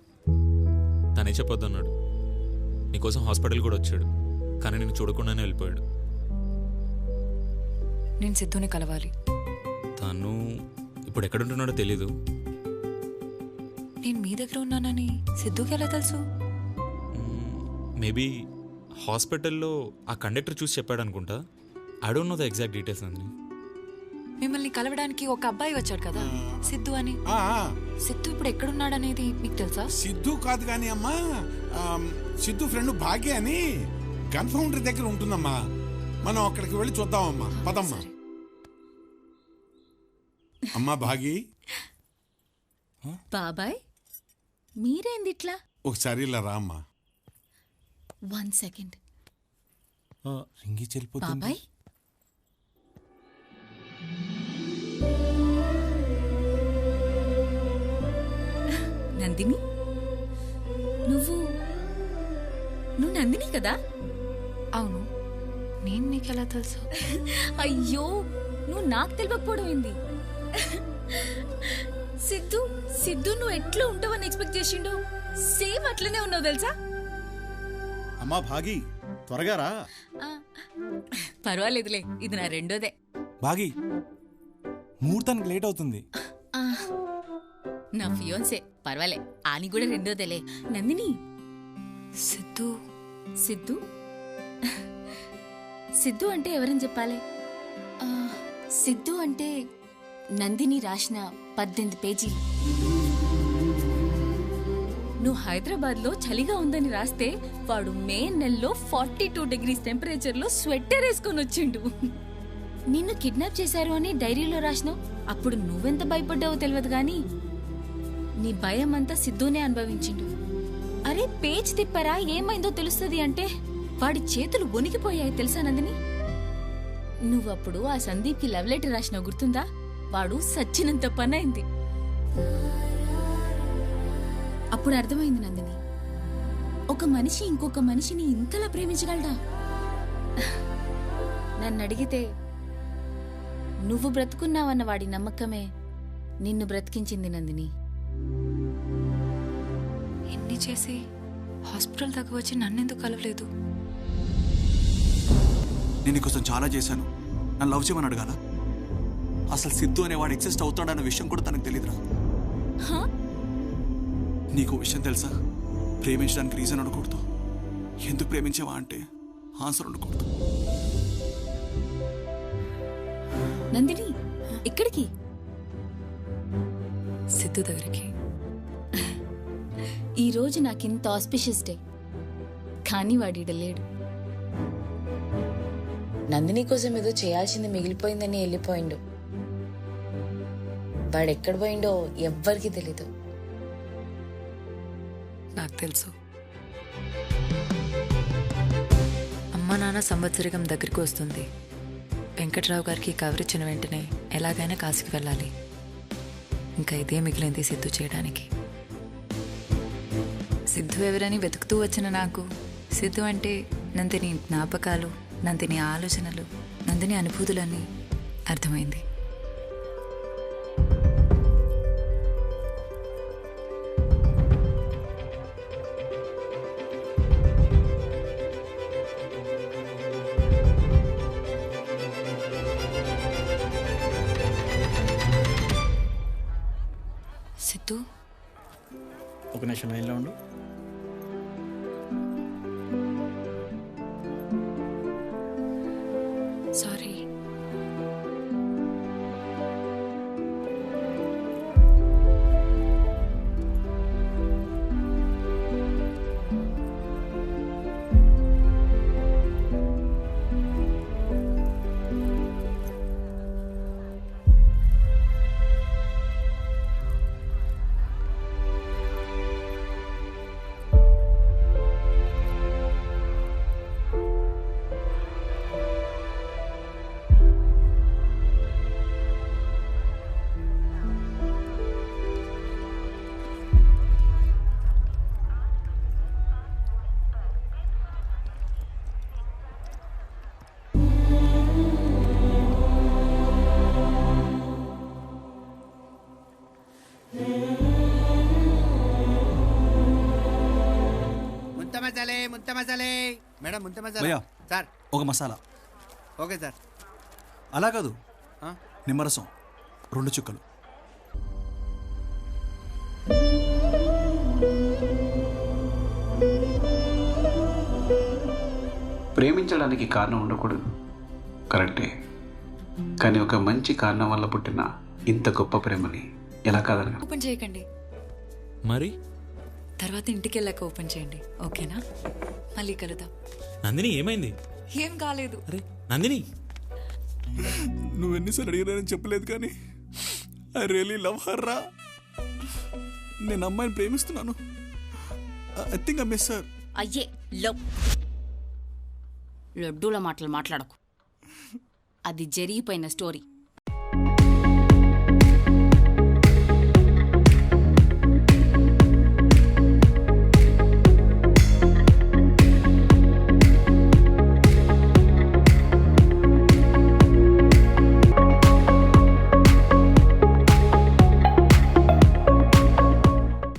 తనే చెప్పొద్దు అన్నాడు. నీకోసం హాస్పిటల్ కూడా వచ్చాడు, కానీ నేను చూడకుండానే వెళ్ళిపోయాడు. నేను సిద్ధుని కలవాలి. తను ఇప్పుడు ఎక్కడుంటున్నాడో తెలీదు. నేను మీ దగ్గర ఉన్నానని సిద్ధుకి ఎలా తెలుసు? మేబీ హాస్పిటల్లో ఆ కండక్టర్ చూసి చెప్పాడు అనుకుంటా. I don't know the exact details అండి. మిమ్మల్ని కలవడానికి ఒక అబ్బాయి వచ్చాడు కదా సిద్ధు అని. సిద్ధు ఇప్పుడు ఎక్కడున్నాడనేది మీకు తెలుసా? సిద్ధు కాదు కానీ అమ్మా, సిద్ధు ఫ్రెండ్ భాగ్య అని గన్ ఫౌండరీ దగ్గర ఉంటుందమ్మా. మనం అక్కడికి వెళ్ళి చూద్దామమ్మా, పదమ్మా. అమ్మా భాగి. బాబాయ్ మీరేంది ఇట్లా? ఒకసారి ఇలా రా అమ్మా. 1 second. రింగి చెల్లిపోతుంది. బాబాయ్ నందిని, నువ్వు నందిని కదా? అవును. నేను నీకెలా తెలుసు? అయ్యో నువ్వు నాకు తెలియకపోవడం ఏంది? సిద్ధు నువ్వు ఎట్లా ఉంటావని ఎక్స్పెక్ట్ చేసిండు, సేమ్ అట్లనే ఉన్నావు తెలుసా? అమ్మా భాగి త్వరగా రా. పర్వాలేదులే, ఇది నా రెండోదే. బాగి ముహూర్తానికి లేట్ అవుతుంది. నా ఫియోన్సే, పర్వాలే, ఆని కూడా రెండోదేలే. నందిని. సిద్ధు అంటే ఎవరని చెప్పాలి? సిద్ధు అంటే నందిని రాసిన 18 పేజీలు. నువ్వు హైదరాబాద్లో చలిగా ఉందని రాస్తే వాడు మే నెలలో 42 degrees టెంపరేచర్లో స్వెట్టర్ వేసుకొని వచ్చిండు. నిన్ను కిడ్నాప్ చేశారు అని డైరీలో రాసినావు. అప్పుడు నువ్వెంత భయపడ్డావో తెలియదు గాని నీ భయం అంతా సిద్ధునే అనుభవించిండు. అరే పేజ్ తిప్పరా ఏమైందో తెలుస్తుంది అంటే వాడి చేతులు వణికిపోయాయి తెలుసా నందిని. నువ్వప్పుడు ఆ సందీప్కి లవ్ లెటర్ రాసినావు గుర్తుందా? వాడు సచ్చినంత పనైంది. అప్పుడు అర్థమైంది నందిని, ఒక మనిషి ఇంకొక మనిషిని ఇంతలా ప్రేమించగలడా? నన్ను అడిగితే నువ్వు బ్రతుకున్నావన్న వాడి నమ్మకమే నిన్ను బ్రతికించింది నందిని. ఎన్ని చేసి హాస్పిటల్ దాకా వచ్చి నన్నెందుకు కలవలేదు? నేను నీకోసం చాలా చేశాను. నన్ను లవ్ చేయమని అడగాల? అసలు సిద్ధు అనేవాడు ఎగ్జిస్ట్ అవుతాడన్న విషయం కూడా తనకు తెలియదురా. నీకు విషయం తెలుసా? ప్రేమించడానికి రీజన్ ఉండకూడదు. ఎందుకు ప్రేమించావా అంటే ఆన్సర్ ఉండకూడదు. నందిని ఎక్కడికి? సిద్ధు దగ్గరికి. ఈ రోజు నాకింత ఆస్పిషియస్ డే, కానీ వాడిడ లేడు. నందిని కోసం ఏదో చేయాల్సింది మిగిలిపోయిందని వెళ్ళిపోయిండు. వాడెక్కడ పోయిండో ఎవ్వరికి తెలీదు. నాకు తెలుసు. అమ్మ నాన్న సంవత్సరికం దగ్గరికి వస్తుంది. వెంకట్రావు గారికి కవర్ ఇచ్చిన వెంటనే ఎలాగైనా కాశీకి వెళ్ళాలి. ఇంకా ఇదే మిగిలింది సిద్ధు చేయడానికి. సిద్ధు ఎవరని వెతుకుతూ వచ్చిన నాకు సిద్ధు అంటే నందిని జ్ఞాపకాలు, నందిని ఆలోచనలు, నందిని అనుభూతులన్నీ అర్థమైంది. సిద్ధు, ఒక నిమిషం లైన్లో ఉండు. సారీ. మేడం ముంత భయ్యా, సార్ ఒక మసాలా. Okay sir. అలా కాదు, నిమ్మరసం 2 చుక్కలు. ప్రేమించడానికి కారణం ఉండకూడదు, కరెక్టే. కానీ ఒక మంచి కారణం వల్ల పుట్టిన ఇంత గొప్ప ప్రేమని ఎలా కాదనగా? ఓపెన్ చేయకండి. మరి తర్వాత ఇంటికి వెళ్ళాక ఓపెన్ చేయండి, ఓకేనా? మళ్ళీ కలుద్దాం. నందిని ఏమైంది? ఏం కాలేదు. అరే నందిని, నువ్వు ఎన్నిసార్లు అడిగినానని చెప్పలేదు కానీ ఐ రియలీ లవ్ హర్ రా. నేను అమ్మాయిని ప్రేమిస్తున్నాను. I think I miss her. అయ్యే లవ్ లడ్డూల మాటలు మాట్లాడకు. అది జరిగిపోయిన స్టోరీ.